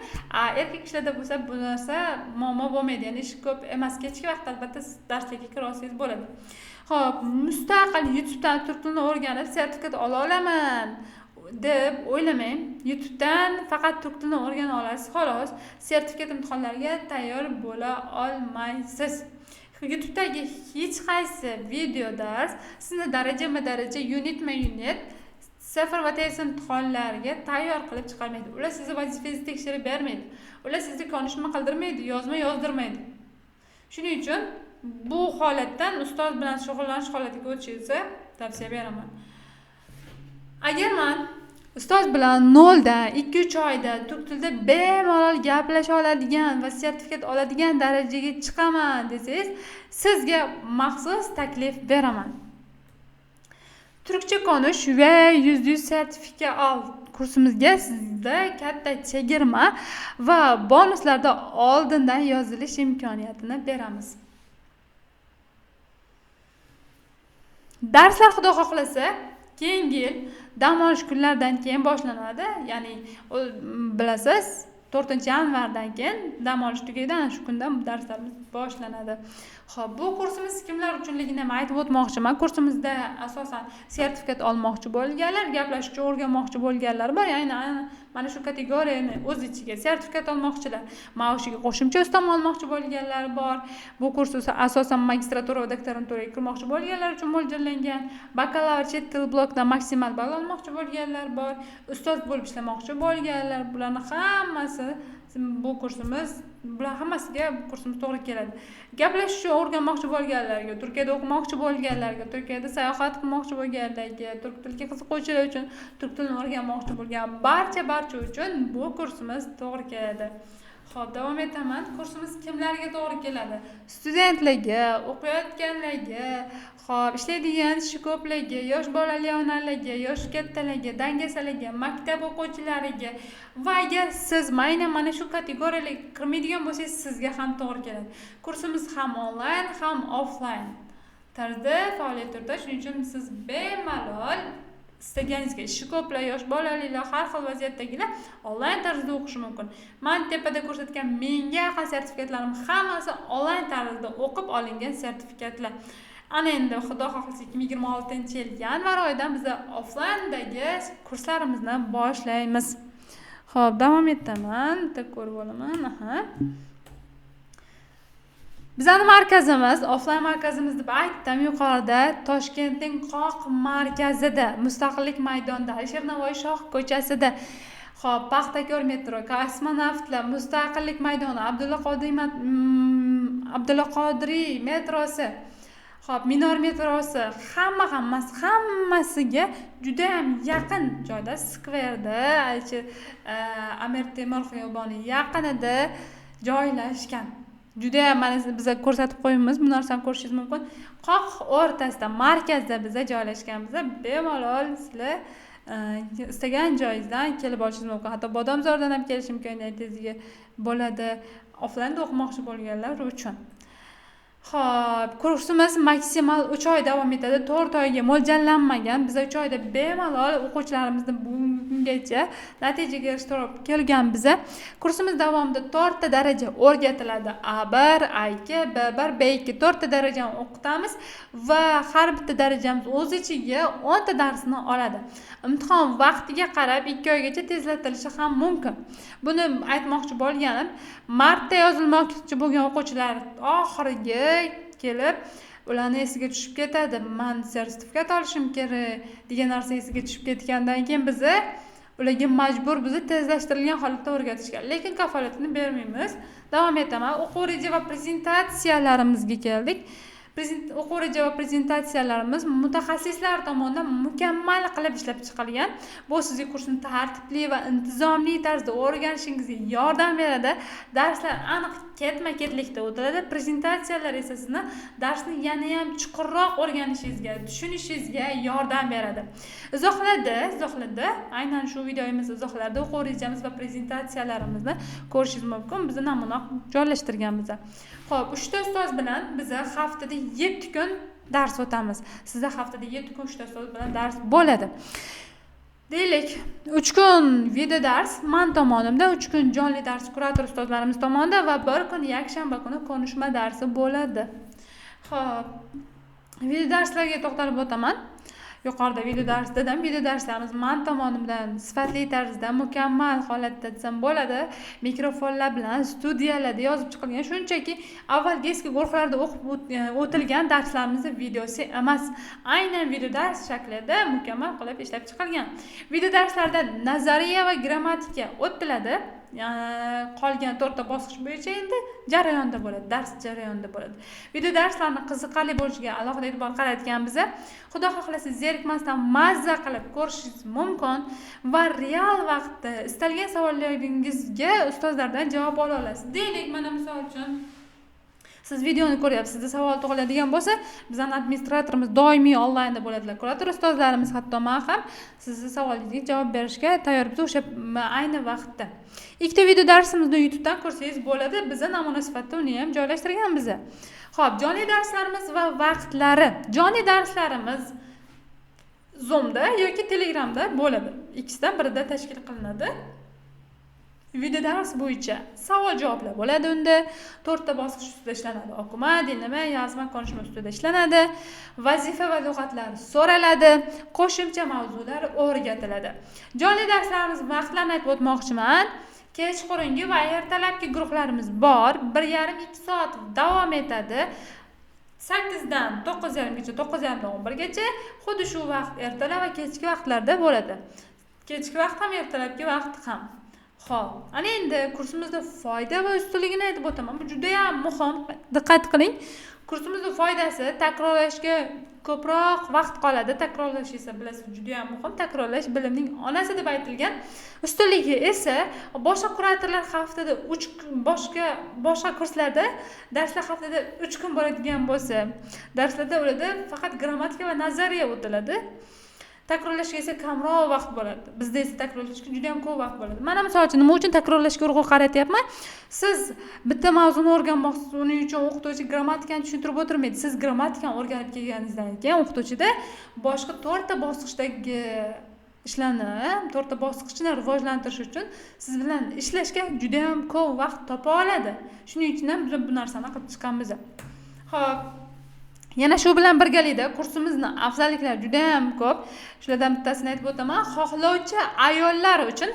Erkak kishilarda bo'lsa, bu narsa muammo bo'lmaydi. Ya'ni ish ko'p emas, kechki vaqtda albatta darslarga kira olsangiz bo'ladi. Xo'p, mustaqil YouTubedan turk tilini o'rganib sertifikat ola olaman deb o'ylamang. YouTubedan faqat turk tilini o'rgana olasiz, xolos. Sertifikat imtihonlariga tayyor bo'la olmaysiz. YouTube'dagi hech qaysi video dars sizni darajama-daraja, unit safar va test imtihonlariga tayyor qilib chiqarmaydi. Ular sizni vazifangizni tekshirib bermaydi. Ular sizni konishma qildirmaydi, yozma yozdirmaydi. Shuning uchun bu holatdan ustoz bilan shug'ullanish holatiga o'tishingizni tavsiya beraman. Agar men ustoz bilan 0 dan 2-3 oyda turk tilida bemalol gaplasha oladigan va sertifikat oladigan darajaga chiqaman desangiz, sizga maxsus taklif beraman. Turkcha konuş va %100 sertifikat ol kursimizga sizda katta chegirma va bonuslarda oldindan yozilish imkoniyatini beramiz. Darslar xudo xohlasa keyingi yil dam olish kunlaridan keyin boshlanadi. Ya'ni bilasiz, 4-yanvardan keyin dam olish tugaydi, ana shu kundan darslarimiz boshlanadi. Xo'p, bu kursimiz kimlar uchunligini ham aytib o'tmoqchiman. Kursimizda asosan sertifikat olmoqchi bo'lganlar, gaplashishni o'rganmoqchi bo'lganlar bor. Ya'ni mana shu kategoriyani o'z ichiga sertifikat olmoqchilar, maoshiga qo'shimcha ustama olmoqchi bo'lganlar bor. Bu kurs asosan magistratura va doktoranturaga kirmoqchi bo'lganlar uchun mo'ljallangan. Bakalavr chet til blokdan maksimal ball olmoqchi bo'lganlar bor. Ustoz bo'lib ishlamoqchi bo'lganlar, bularning hammasi bu kursimiz, bular hammasiga bu kursimiz to'g'ri keladi. Gaplashishni o'rganmoqchi bo'lganlarga, Turkiyada o'qimoqchi bo'lganlarga, Turkiyada sayohat qilmoqchi bo'lganlarga, turk tiliga qiziquvchilar uchun, turk tilini o'rganmoqchi bo'lgan barcha uchun bu kursimiz to'g'ri keladi. Xo'p, davom etaman. Kursimiz kimlarga to'g'ri keladi? Studentlarga, o'qiyotganlarga, xo'p, ishlaydigan ishi ko'plarga, yosh bolali onalarga, yosh kattalarga, dangasalarga, maktab o'quvchilariga va agar siz mana shu kategoriyalarga kirmaydigan bo'lsangiz, sizga ham to'g'ri keladi. Kursimiz ham onlayn, ham offline tarzda faoliyat yuritadi. Shuning uchun siz bemalol istaganingizga, ishi ko'plar, yosh bolalilar, har xil vaziyatdagilar onlayn tarzda o'qishi mumkin. Men tepada ko'rsatgan menga yaqin sertifikatlarim hammasi onlayn tarzda o'qib olingan sertifikatlar. Ana endi xudo xohlasa 2026-yil yanvar oyidan biz offlayndagi kurslarimizni boshlaymiz. Xo'p, davom etaman. Bitta ko'rib olaman. Bizani markazimiz, offline markazimiz deb aytdim yuqorida, Toshkentning qoq markazida, Mustaqillik maydonida, Alisher Navoiy shoh ko'chasida. Xo'p, Paxtakor metro, Kosmonavtlar, Mustaqillik maydoni, Abdulla Qodiriy metrosi, xo'p, Minor metrosi, hammasiga juda ham yaqin joyda, skverda, Amir Temur xiyoboni yaqinida joylashgan. Juda ham mana biz ko'rsatib qo'yamiz, bu narsani ko'rishingiz mumkin. Qoq o'rtasida, markazda biz joylashganmiz. Bemalol sizlar istagan joyingizdan kelib olishingiz mumkin. Hatto Bodomzordan ham kelish imkoniyatizga bo'ladi. Offline o'qimoqchi bo'lganlar uchun. Xo'p, kursimiz maksimal 3 oy davom etadi. 4 oyga mo'ljallanmagan. Biz 3 oyda bemalol o'quvchilarimizni bungacha natijaga erishtirib kelgan biz. Kursimiz davomida 4 ta daraja o'rgatiladi. A1, A2, B1, B2 4 ta darajani o'qitamiz va har bitta darajamiz o'z ichiga 10 ta darsni oladi. Imtihon vaqtiga qarab 2 oygacha tezlatilishi ham mumkin. Buni aytmoqchi bo'lganim, martda yozilmoqchi bo'lgan o'quvchilar oxiriga kelib ularni esiga tushib ketadi. Men sertifikat olishim kerak degan narsa esiga tushib ketgandan keyin biz ularga majbur tezlashtirilgan holatda o'rgatishga. Lekin kafolatini bermaymiz. Davom etaman. O'quv reja va prezentatsiyalarimizga keldik. O'quv reja va prezentatsiyalarimiz mutaxassislar tomonidan mukammal qilib ishlab chiqilgan. Bu sizga kursni tartibli va intizomli tarzda o'rganishingizga yordam beradi. Darslar aniq ketma-ketlikda o'tiladi. Prezentatsiyalar esa sizni darsni yana ham chuqurroq o'rganishingizga, tushunishingizga yordam beradi. Izohlarda, aynan shu videomiz izohlarida o'quv rejamiz va prezentatsiyalarimizni ko'rishingiz mumkin. Biz namuna joylashtirganmiz. Xo'p, 3 ta ustoz bilan biz haftada 7 kun dars o'tamiz. Sizda haftada 7 kun 3 ta ustoz bilan dars bo'ladi. Deylik, 3 kun video dars men tomonidan, 3 kun jonli dars kurator ustozlarimiz tomonidan va 1 kun yakshanba kuni konuşma darsi bo'ladi. Xo'p, video darslarga to'xtalib o'taman. Yuqorida video dars dedim. Video darslarimiz men tomonidan sifatli tarzda, mukammal holatda desam bo'ladi. Mikrofonlar bilan studiyalarda yozib chiqilgan. Shunchaki avvalgi eski guruhlarda o'qib o'tilgan darslarimizni videosi emas, aynan video dars shaklida mukammal qilib ishlab chiqilgan. Video darslarda nazariya va grammatika o'tiladi. Qolgan 4 ta bosqich bo'yicha endi jarayonda bo'ladi, dars jarayonida bo'ladi. Video darslarni qiziqarli bo'lishiga alohida e'tibor qaratganmiz. Xudo xohlasa zerikmasdan mazza qilib ko'rishingiz mumkin va real vaqtda istalgan savollaringizga ustozlardan javob ola olasiz. Deylik, mana misol uchun siz videoni ko'ryapsiz, sizda savol tug'iladigan bo'lsa, bizning administratorimiz doimiy onlaynda bo'ladilar. Kurator ustozlarimiz, hatto men ham sizning savolingizga javob berishga tayyormiz o'sha ayni vaqtda. Ikkita video darsimizni YouTubedan ko'rsangiz bo'ladi. Biz namuna sifatida uni ham joylashtirganmiz. Xo'p, jonli darslarimiz va vaqtlari. Jonli darslarimiz Zoomda yoki Telegramda bo'ladi. Ikkisidan birida tashkil qilinadi. Video dars bo'yicha savol-javoblar bo'ladi. Unda 4 ta bosqich ustida ishlanadi. O'qima, dinlama, yozma, konuşma ustida ishlanadi. Vazifa va lug'atlar so'raladi. Qo'shimcha mavzular o'rgatiladi. Jonli darslarimiz vaqtlarini aytib o'tmoqchiman. Kechqurungi va ertalabki guruhlarimiz bor. 1,5-2 soat davom etadi. 8 dan 9:30 gacha, 9:30 dan 11 gacha xuddi shu vaqt ertalab va kechki vaqtlarda bo'ladi. Kechki vaqt ham, ertalabki vaqt ham. Xo'p, ana endi kursimizda foyda va ustunligini aytib o'taman. Bu juda ham muhim. Diqqat qiling. Kursimizning foydasi takrorlashga ko'proq vaqt qoladi. Takrorlash esa bilasiz juda ham muhim. Takrorlash bilimning onasi deb aytilgan. Ustunligi esa boshqa kuratorlar haftada 3 kun, boshqa kurslarda darslar haftada 3 kun bo'ladigan bo'lsa, darslarda ularda faqat grammatika va nazariya o'tiladi. Takrorlashga esa kamroq vaqt bo'ladi. Bizda esa takrorlashga juda ham ko'p vaqt bo'ladi. Mana misol uchun nima uchun takrorlashga urg'u qaratyapman? Siz bitta mavzuni o'rganmoqchisiz, uning uchun o'qituvchi grammatikani tushuntirib o'tirmaydi. Siz grammatikani o'rganib kelganingizdan keyin o'qituvchida boshqa 4 ta bosqichdagi ishlarni, 4 ta bosqichni rivojlantirish uchun siz bilan ishlashga juda ham ko'p vaqt topa oladi. Shuning uchun ham biz bu narsani qilib chiqamiz. Xo'p, Yana shu bilan birgalikda kursimizning afzalliklari juda ham ko'p. Shulardan bittasini aytib o'taman. Xohlovchi ayollar uchun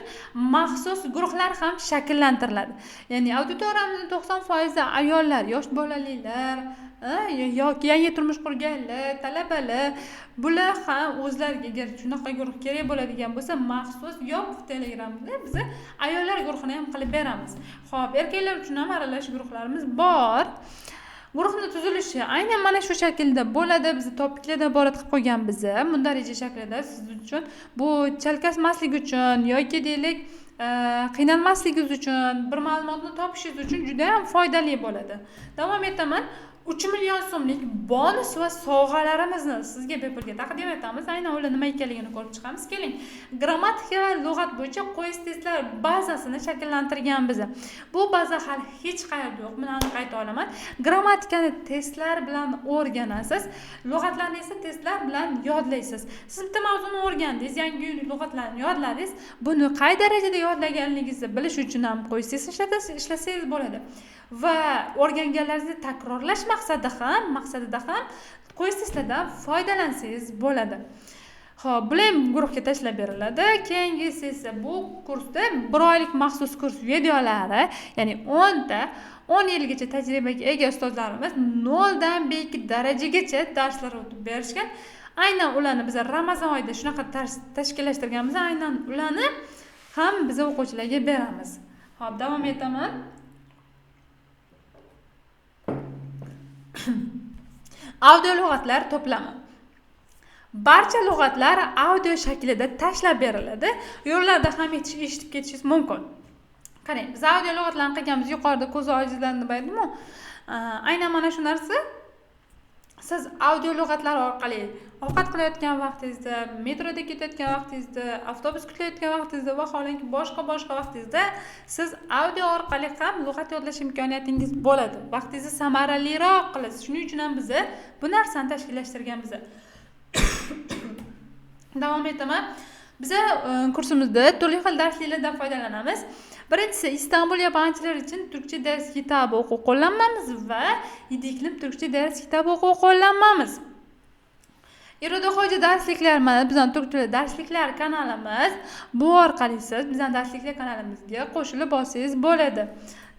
maxsus guruhlar ham shakllantiriladi. Ya'ni auditoriyamizning 90% ayollar, yosh bolalilar, yoki yangi turmush qurganlar, talabalar, bular ham o'zlariga agar shunaqa guruh kerak bo'ladigan bo'lsa, maxsus yopiq Telegramda biz ayollar guruhini ham qilib beramiz. Xo'p, erkaklar uchun ham aralash guruhlarimiz bor. Guruhning tuzilishi aynan mana shu shaklda bo'ladi. Biz topiklardan iborat qilib qo'yganmiz. Mundaricha shaklida siz uchun bu chalkasmaslik uchun yoki deylik qiynalmasligingiz uchun, bir ma'lumotni topishingiz uchun juda ham foydali bo'ladi. Davom etaman. 3 million so'mlik bonus va sovg'alarimizni sizga bepulga taqdim etamiz. Aynan ular nima ekanligini ko'rib chiqamiz. Keling, grammatika va lug'at bo'yicha quiz testlar bazasini shakllantirganmiz. Bu baza hali hech qayerda yo'q. Men aniq ayta olaman. Grammatikani testlar bilan o'rganasiz, lug'atlarni esa testlar bilan yodlaysiz. Siz bitta mavzuni o'rgandingiz, yangi lug'atlarni yodladingiz. Buni qay darajada yodlaganligingizni bilish uchun ham quiz test ishlasangiz bo'ladi. Va o'rganganlaringizni takrorlash maqsadida ham quiz testlardan foydalansangiz bo'ladi. Xo'p, bular ham guruhga tashlab beriladi. Keyingisi esa bu kursda 1 oylik maxsus kurs videolari, ya'ni 10 yilgacha tajribaga ega ustozlarimiz 0 dan B2 darajagacha darslar o'tib berishgan. Aynan ularni biz Ramazon oyida shunaqa tashkillashtirganmiz. Aynan ularni ham biz o'quvchilarga beramiz. Xo'p, davom etaman. Audio lug'atlar to'plami. Barcha lug'atlar audio shaklida tashlab beriladi. Yo'llarda ham eshitib ketishingiz mumkin. Qarang, biz audio lug'atlarni qilganmiz. Yuqorida ko'zi ojizlarni baytdimi? Aynan mana shu narsa siz audio lug'atlar orqali ovqat qilayotgan vaqtingizda, metroda ketayotgan vaqtingizda, avtobus kutayotgan vaqtingizda va holanki boshqa vaqtingizda siz audio orqali ham lug'at yodlash imkoniyatingiz bo'ladi. Vaqtingizni samaraliroq qilasiz. Shuning uchun ham biz bu narsani tashkillashtirganmiz. Davom etaman. Biz kursimizda turli xil darsliklardan foydalanamiz. Birinchisi, Istanbul yaponchilar uchun turkcha dars kitobi o'quv qo'llanmamiz va 7 iqlim turkcha dars kitobi o'quv qo'llanmamiz. Irodaxo'ja darsliklar, mana bizning turk tili darsliklar kanalimiz. Bu orqali siz bizning darsliklar kanalimizga qo'shilib olsangiz bo'ladi.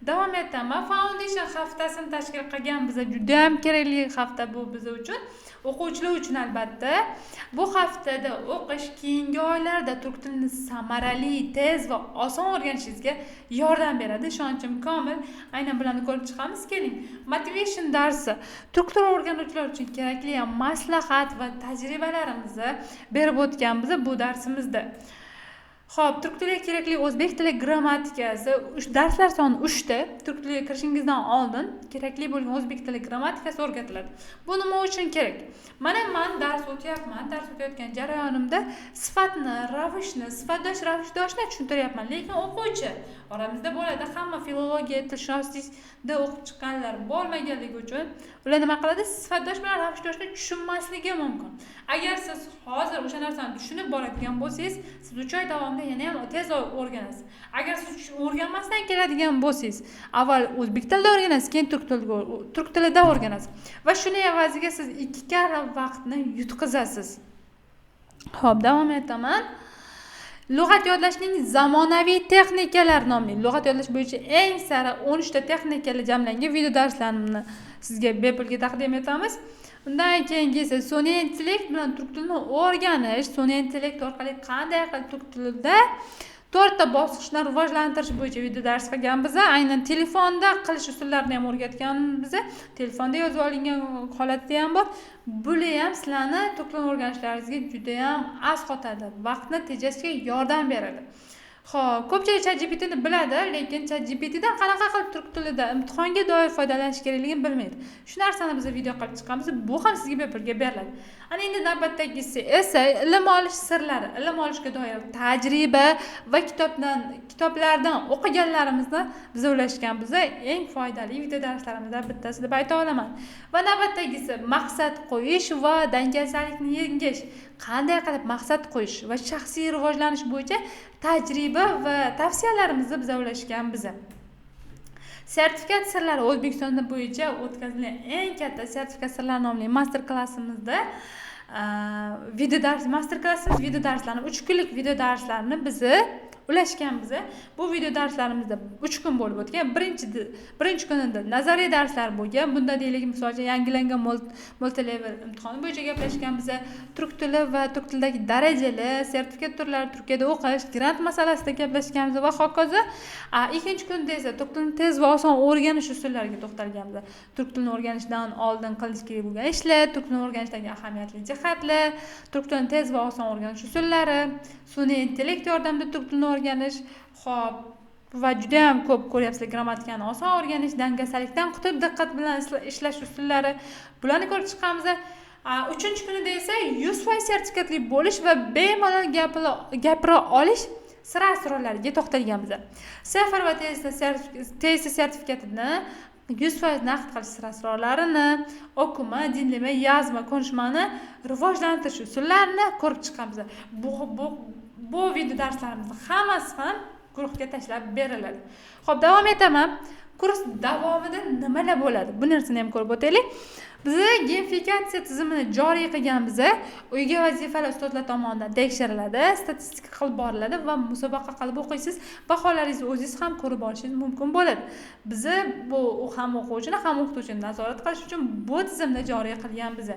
Davom etaman. Foundation haftasini tashkil qilgan bizga juda ham kerakli hafta bu biz uchun. O'quvchilar uchun albatta. Bu haftada o'qish keyingi oylarda turk tilini samarali, tez va oson o'rganishingizga yordam beradi. Ishonchim komil. Aynan bularni ko'rib chiqamiz. Keling, motivation darsi turk tili o'rganuvchilar uchun kerakli maslahat va tajribalarimizni berib o'tganmiz bu darsimizda. Xo'p, turk tiliga kerakli o'zbek tili grammatikasi, darslar soni 3 ta. Turk tiliga kirishingizdan oldin kerakli bo'lgan o'zbek tili grammatikasi o'rgatiladi. Bu nima uchun kerak? Mana men dars o'tyapman. Dars o'tayotgan jarayonimda sifatni, ravishni, ravishdoshni tushuntiryapman. Lekin o'quvchi oramizda bo'ladi, hamma filologiya, tilshunoslikda o'qib chiqqanlar bo'lmaganligi uchun ular nima qiladi? Sifatdosh bilan ravishdoshni tushunmasligi mumkin. Agar siz hozir o'sha narsani tushunib boradigan bo'lsangiz, siz 3 oy davomida yana ham tez o'rganasiz. Agar siz o'rganmasdan keladigan bo'lsangiz, avval o'zbek tilida o'rganasiz, keyin turk tilida o'rganasiz. Va shuning evaziga siz 2 karra vaqtni yutqazasiz. Xo'p, davom etaman. Lug'at yodlashning zamonaviy texnikalari nomli lug'at yodlash bo'yicha eng sara 13 ta texnikalar jamlangan video darslarimni sizga bepulga taqdim etamiz. Undan keyingi esa sun'iy intellekt bilan turk tilini o'rganish, sun'iy intellekt orqali qanday qilib turk tilida 4 ta bosqichni rivojlantirish bo'yicha video dars qilganmiz. Aynan telefonda qilish usullarini ham o'rgatganmiz. Telefonda yozib olingan holatda ham bor. Bular ham sizlarni turk tilini o'rganishlaringizga juda ham asqotadi, vaqtni tejashga yordam beradi. Xo'p, ko'pchilik ChatGPT ni biladi, lekin ChatGPT dan qanaqa qilib turk tilida imtihonga doir foydalanish kerakligini bilmaydi. Shu narsani biz video qilib chiqamiz. Bu ham sizga bepulga beriladi. Ana endi navbatdagisi esa ilm olish sirlari, ilm olishga doir tajriba va kitoblardan o'qiganlarimizni biz ulashganmiz. Eng foydali video darslarimizdan bittasi deb ayta olaman. Va navbatdagisi maqsad qo'yish va dangasalik yengish. Qanday qilib maqsad qo'yish va shaxsiy rivojlanish bo'yicha tajriba va tavsiyalarimizni biz ulashganmiz. Sertifikat sirlari O'zbekistonda bo'yicha o'tkazilgan eng katta sertifikat sirlari nomli master klassimizda video dars video darslarni 3 kunlik video darslarni bizni ulashganmiz. Bu video darslarimizda 3 kun bo'lib o'tgan. Birinchi kunida nazariy darslar bo'lgan. Bunda deylik, masalan, yangilangan multilevel imtihoni bo'yicha gaplashganmiz. Turk tili va turk tilidagi darajali sertifikat turlari, Turkiyada o'qish, grant masalasida gaplashganmiz va hokazo. Ikkinchi kunda esa turk tilini tez va oson o'rganish usullariga to'xtalganmiz. Turk tilini o'rganishdan oldin qilish kerak bo'lgan ishlar, turk tilini o'rganishdagi ahamiyatli jihatlar, turk tilini tez va oson o'rganish usullari, sun'iy intellekt yordamida turk tilini o'rganish, xo'p, va juda ham ko'p ko'ryapsizlar, grammatikani oson o'rganish, dangasalikdan qutulib diqqat bilan ishlash usullari. Bularni ko'rib chiqamiz. 3-kunida esa 100% sertifikatli bo'lish va bemalol gapira olish sir-asrorlariga to'xtalganmiz. Safar va test sertifikatini 100% naqd qilish sir-asrorlarini, o'qima, dinlama, yozma, konuşmani rivojlantirish usullarini ko'rib chiqamiz. Bu video darslarimizni hammasi ham guruhga tashlab beriladi. Xo'p, davom etaman. Kurs davomida nimalar bo'ladi? Bu narsani ham ko'rib o'taylik. Biz gamifikatsiya tizimini joriy qilganmiz. Uyga vazifalar ustozlar tomonidan tekshiriladi, statistika qilib boriladi va musobaqa qilib o'qiysiz. Baholaringizni o'zingiz ham ko'rib olishingiz mumkin bo'ladi. Biz bu ham o'quvchini, ham o'qituvchini nazorat qilish uchun bu tizimni joriy qilganmiz.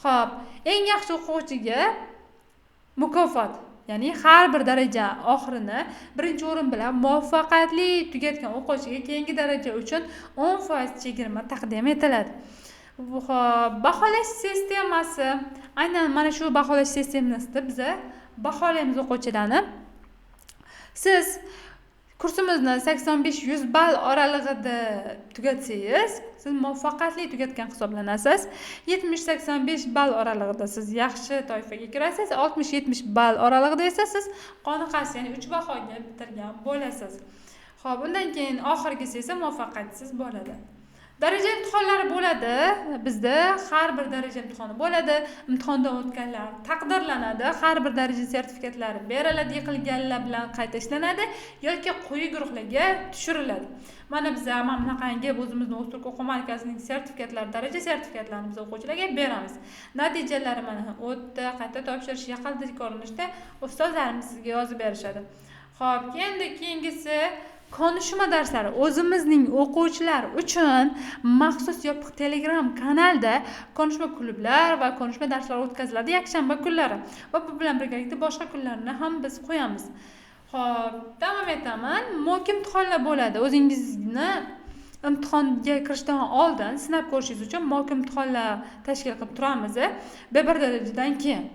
Xo'p, eng yaxshi o'quvchiga mukofot, ya'ni har bir daraja oxirini birinchi o'rin bilan muvaffaqiyatli tugatgan o'quvchiga keyingi daraja uchun 10% chegirma taqdim etiladi. Baholash sistemasi, aynan mana shu baholash sistemasida biz baholaymiz o'quvchilarni. Siz kursimizni 85-100 ball oralig'ida tugatsangiz, siz muvaffaqiyatli tugatgan hisoblanasiz. 70-85 ball oralig'ida siz yaxshi toifaga kirasiz. 60-70 ball oralig'ida esa siz qoniqasiz, ya'ni 3 bahoga bitirgan bo'lasiz. Xo'p, undan keyin oxirgisi esa muvaffaqiyatsiz bo'ladi. Daraja imtihonlari bo'ladi. Bizda har bir daraja imtihoni bo'ladi. Imtihondan o'tganlar taqdirlanadi. Har bir daraja sertifikatlari beriladi, yiqilganlar bilan qayta ishlanadi yoki quyi guruhlarga tushiriladi. Mana biz ham bunaqangi o'zimizning O'zturk o'quv markazining sertifikatlari, daraja sertifikatlarini biz o'quvchilarga beramiz. Natijalari mana o'tdi, qayta topshirish yaqinda ko'rinishda ustozlarimiz sizga yozib berishadi. Xo'p, endi keyingisi konuşma darslari. O'zimizning o'quvchilar uchun maxsus yopiq Telegram kanalda konuşma klublar va konuşma darslari o'tkaziladi yakshanba kunlari. Va bu bilan birgalikda boshqa kunlarni ham biz qo'yamiz. Xo'p, davom etaman. Mock imtihonlar bo'ladi. O'zingizni imtihonga kirishdan oldin sinab ko'rishingiz uchun mock imtihonlar tashkil qilib turamiz. B1 darajadan keyin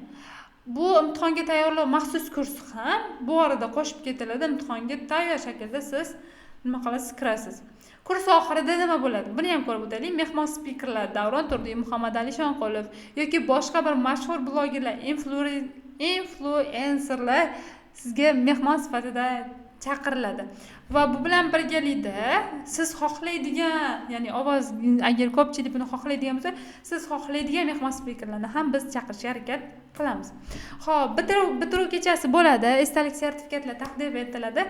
bu imtihonga tayyorlov maxsus kursi ham bu orada qo'shib ketiladi. Imtihonga tayyor shaklda siz nima qilasiz, kirasiz. Kurs oxirida nima bo'ladi? Buni ham ko'rib o'taylik. Mehmon spikerlar Davron Turdiyev, Muhammad Ali Shonqulov yoki boshqa bir mashhur blogerlar, influencerlar sizga mehmon sifatida chaqiriladi. Va bu bilan birgalikda siz xohlaydigan, ya'ni ovoz, agar ko'pchilik buni xohlaydigan bo'lsa, siz xohlaydigan mehmon spikerlarni ham biz chaqirishga harakat qilamiz. Xo'p, bitiruv kechasi bo'ladi. Esdalik sertifikatlar taqdim etiladi.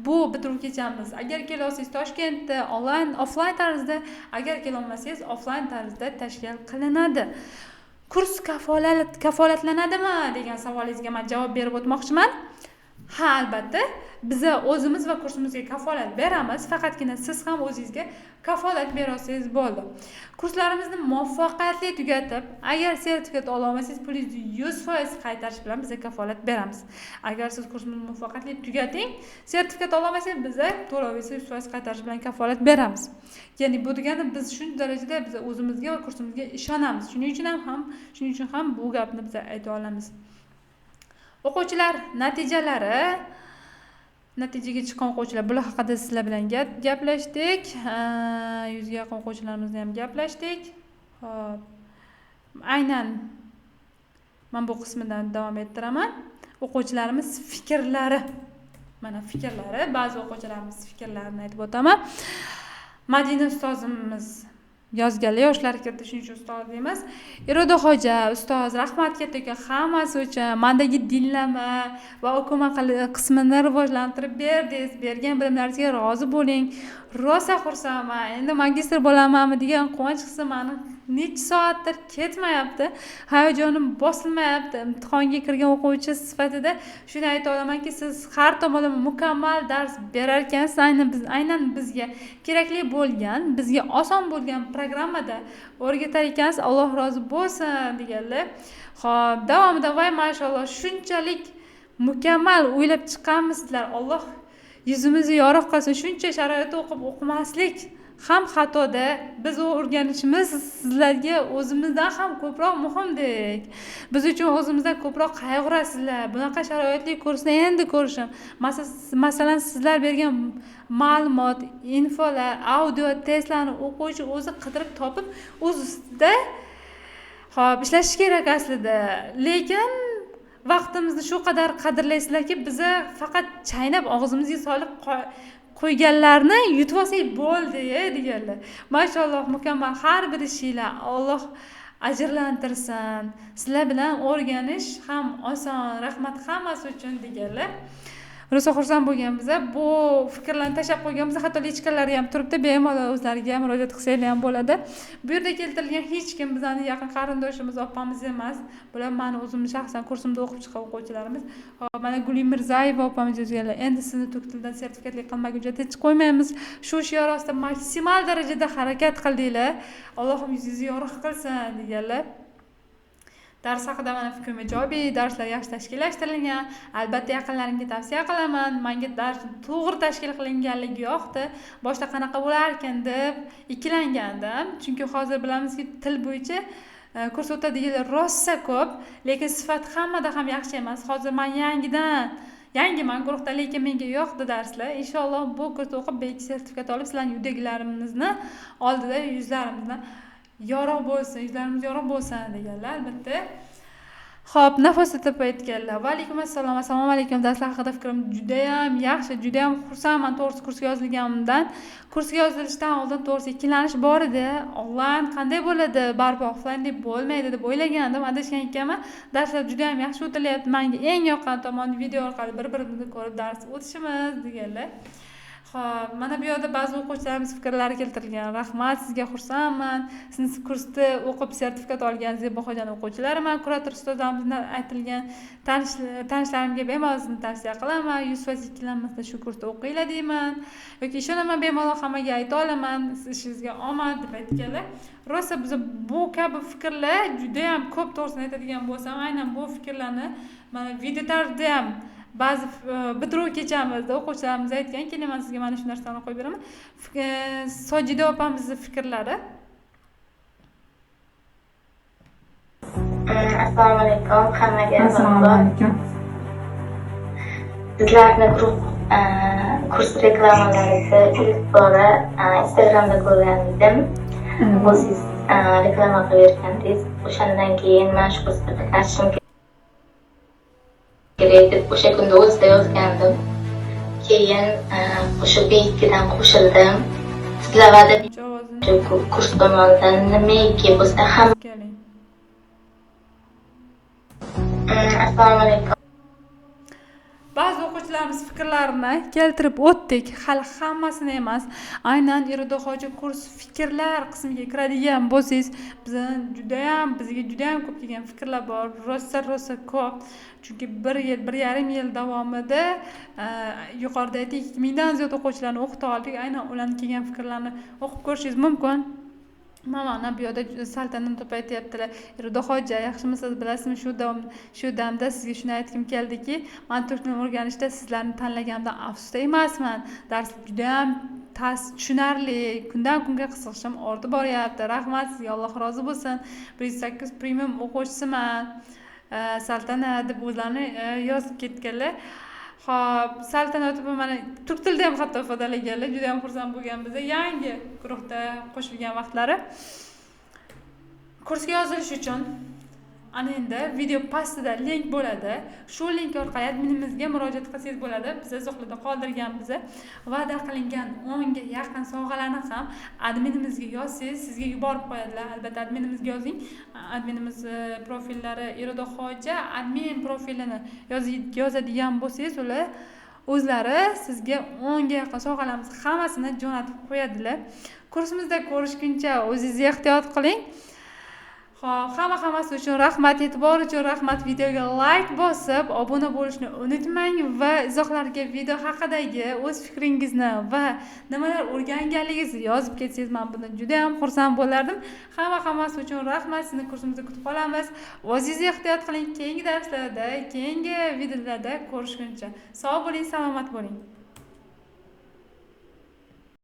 Bu bitiruv kechamiz agar kelasiz Toshkentda onlayn, offlayn tarzda, agar kelolmasangiz offlayn tarzda tashkil qilinadi. Kurs kafolatlanadimi degan savolingizga men javob berib o'tmoqchiman. Ha, albatta. Biz o'zimiz va kursimizga kafolat beramiz. Faqatgina siz ham o'zingizga kafolat berasiz bo'ldi. Kurslarimizni muvaffaqiyatli tugatib, agar sertifikat ola olmasangiz, pulingizni 100% qaytarish bilan biz kafolat beramiz. Agar siz kursimizni muvaffaqiyatli tugating, sertifikat ola olmasangiz, biz to'lovingizni 100% qaytarish bilan kafolat beramiz. Ya'ni bu degani biz shunday darajada biz o'zimizga va kursimizga ishonamiz. Shuning uchun ham bu gapni biz ayta olamiz. O'quvchilar natijalari, natijaga chiqqan o'quvchilar, bular haqida sizlar bilan gaplashdik. 100 ga yaqin o'quvchilarimizni ham gaplashdik. Xo'p. Aynan men bu qismidan davom ettiraman. O'quvchilarimiz fikrlari. Mana fikrlari, ba'zi o'quvchilarimiz fikrlarini aytib o'taman. Madina ustozimiz yozganlar yoshlar kirdi, shuning uchun ustoz deymiz. Irodaxo'ja ustoz, rahmat kattakon hammasi uchun. Mendagi dinlama va o'qima qismini rivojlantirib berdingiz. Bergan bilimlaringizga rozi bo'ling. Rosa xursandman. Endi magistr bo'lamanmi degan quvonch hissi meni necha soatdir ketmayapti. Hayajonim bosilmayapti. Imtihonga kirgan o'quvchi sifatida shuni ayta olamanki, siz har tomonlama mukammal dars berar ekansiz. Aynan bizga kerakli bo'lgan, bizga oson bo'lgan programmada o'rgatar ekansiz. Alloh rozi bo'lsin deganlar. Xo'p, davomida voy mashalloh, shunchalik mukammal o'ylab chiqqanmisizlar. Alloh yuzimizni yorug' qilsin. Shuncha sharoitda o'qimaslik ham xatoda. Biz o'rganishimiz sizlarga o'zimizdan ham ko'proq muhimdek. Biz uchun o'zimizdan ko'proq qayg'urasizlar. Bunaqa sharoitli kursni endi ko'rishim. Masalan, sizlar bergan ma'lumot, infolar, audio testlarni o'quvchi o'zi qidirib topib, o'z ustida ishlash kerak aslida. Lekin vaqtimizni shu qadar qadrlaysizlarki, biza faqat chaynab og'zimizga solib qo'yganlarni yutib olsak bo'ldi deganlar. Mashalloh, mukammal har bir ishinglar Alloh ajrlantirsin. Sizlar bilan o'rganish ham oson. Rahmat hammasi uchun deganlar. Rosa xursand bo'lganmiz. Bu fikrlarni tashab qo'yganmiz. Hatto lechkalari ham turibdi. Bemalol o'zlariga murojaat qilsanglar ham bo'ladi. Bu yerda keltirilgan hech kim bizning yaqin qarindoshimiz, opamiz emas. Bular meni o'zimni shaxsan kursimda o'qib chiqqan o'quvchilarimiz. Mana Guli Mirzayeva opamiz yozganlar. Endi sizni turk tilidan sertifikatli qilmaguncha hech qo'ymaymiz. Shu shior ostida maksimal darajada harakat qildinglar. Allohim yuzingizni yorug' qilsin deganlar. Dars haqida mana fikrim ijobiy, darslar yaxshi tashkillashtirilgan. Albatta yaqinlarimga tavsiya qilaman. Menga dars to'g'ri tashkil qilinganligi yoqdi. Boshda qanaqa bo'lar ekan deb ikkilangandim. Chunki hozir bilamizki, til bo'yicha kurs o'tadiganlar rosa ko'p, lekin sifat hammada ham yaxshi emas. Hozir men yangiman guruhda, lekin menga yoqdi darslar. Inshaalloh bu kursda o'qib B2 sertifikat olib, sizlarning uydagilarimizni oldida yuzlarimizni yorug' bo'lsin, yuzlarimiz yorug' bo'lsin deganlar albatta. Xo'p, nafas o'tib aytganlar. Va alaykum assalom, assalomu alaykum. Darslar haqida fikrim juda ham yaxshi, juda ham xursandman to'g'risi kursga yozilganimdan. Kursga yozilishdan oldin to'g'risi ikkilanish bor edi. Onlayn qanday bo'ladi, baribir offlayn deb bo'lmaydi deb o'ylagandim. Adashgan ekanman. Darslar juda ham yaxshi o'tilyapti. Menga eng yoqqan tomoni video orqali bir-birimizni ko'rib dars o'tishimiz deganlar. Xo'p, mana bu yerda ba'zi o'quvchilarimiz fikrlari keltirilgan. Rahmat, sizga xursandman. Siz kursda o'qib sertifikat olgan Zeboxo'jan o'quvchilariman. Kurator ustozlarimizdan aytilgan tanishlarimga bemalol sizni tavsiya qilaman. 100% ikkilanmasdan shu kursda o'qinglar deyman. Yoki ishonaman, bemalol hammaga ayta olaman. Siz ishingizga omad deb aytganlar. Rosa biz bu kabi fikrlar juda ham ko'p, to'g'risini aytadigan bo'lsam, aynan bu fikrlarni mana video tarzida ham ba'zi bitiruv kechamizda o'quvchilarimiz aytgan, keling men sizga mana shu narsani qo'yib beraman. Sojida opamizning fikrlari. Assalomu alaykum hammaga. Assalomu alaykum. Sizlarni kurs reklamalarida ilk bora Instagramda ko'rgan edim. Siz reklama qilayotgandingiz. O'shandan keyin men shu kursga qatnashishim kerak deb o'sha kunda o'zida yozgandim. Keyin o'sha B2dan qo'shildim. Sizlar va'da kurs tomonidan nimaiki bo'lsa ham. Assalomu alaykum. Ba'zi o'quvchilarimiz fikrlarini keltirib o'tdik. Hali hammasini emas. Aynan Irodaxo'ja kurs fikrlar qismiga kiradigan bo'lsangiz, bizga juda ham ko'p kelgan fikrlar bor. Rosa ko'p. Chunki 1,5 yil davomida yuqorida aytdik 2000 dan ziyod o'quvchilarni o'qita oldik. Aynan ularning kelgan fikrlarini o'qib ko'rishingiz mumkin. Mana bu yerda Saltanam to'p aytyaptilar. Irodaxo'ja, yaxshimisiz, bilasizmi, shu damda sizga shuni aytgim keldiki, men turk tilini o'rganishda sizlarni tanlaganimdan afsusda emasman. Dars juda ham tushunarli, kundan kunga qiziqishim ortib boryapti. Rahmat sizga, Alloh rozi bo'lsin. 108 premium o'quvchisiman. Saltana deb o'zlarini yozib ketganlar. Xo'p, Saltanat o'tib mana turk tilida ham hatto ifodalaganlar. Juda ham xursand bo'lgan biz yangi guruhda qo'shilgan vaqtlari. Kursga yozilish uchun ana endi video pastida link bo'ladi. Shu link orqali adminimizga murojaat qilsangiz bo'ladi. Biz izohlarda qoldirganmiz. Va'da qilingan 10 ga yaqin sovg'alarni ham adminimizga yozsangiz, sizga yuborib qo'yadilar. Albatta adminimizga yozing. Adminimiz profillari Iroda Xoja admin profilini yozadigan bo'lsangiz, ular o'zlari sizga 10 ga yaqin sovg'alarimiz hammasini jo'natib qo'yadilar. Kursimizda ko'rishguncha o'zingiz ehtiyot qiling. Xo'p, hammasi uchun rahmat, e'tibor uchun rahmat. Videoga like bosib, obuna bo'lishni unutmang va izohlarga video haqidagi o'z fikringizni va nimalar o'rganganligingizni yozib ketsangiz, men bundan juda ham xursand bo'lardim. Hammasi uchun rahmat. Sizni kursimizda kutib qolamiz. O'zingiz ehtiyot qiling. Keyingi darslarda, keyingi videolarda ko'rishguncha sog' bo'ling, salomat bo'ling.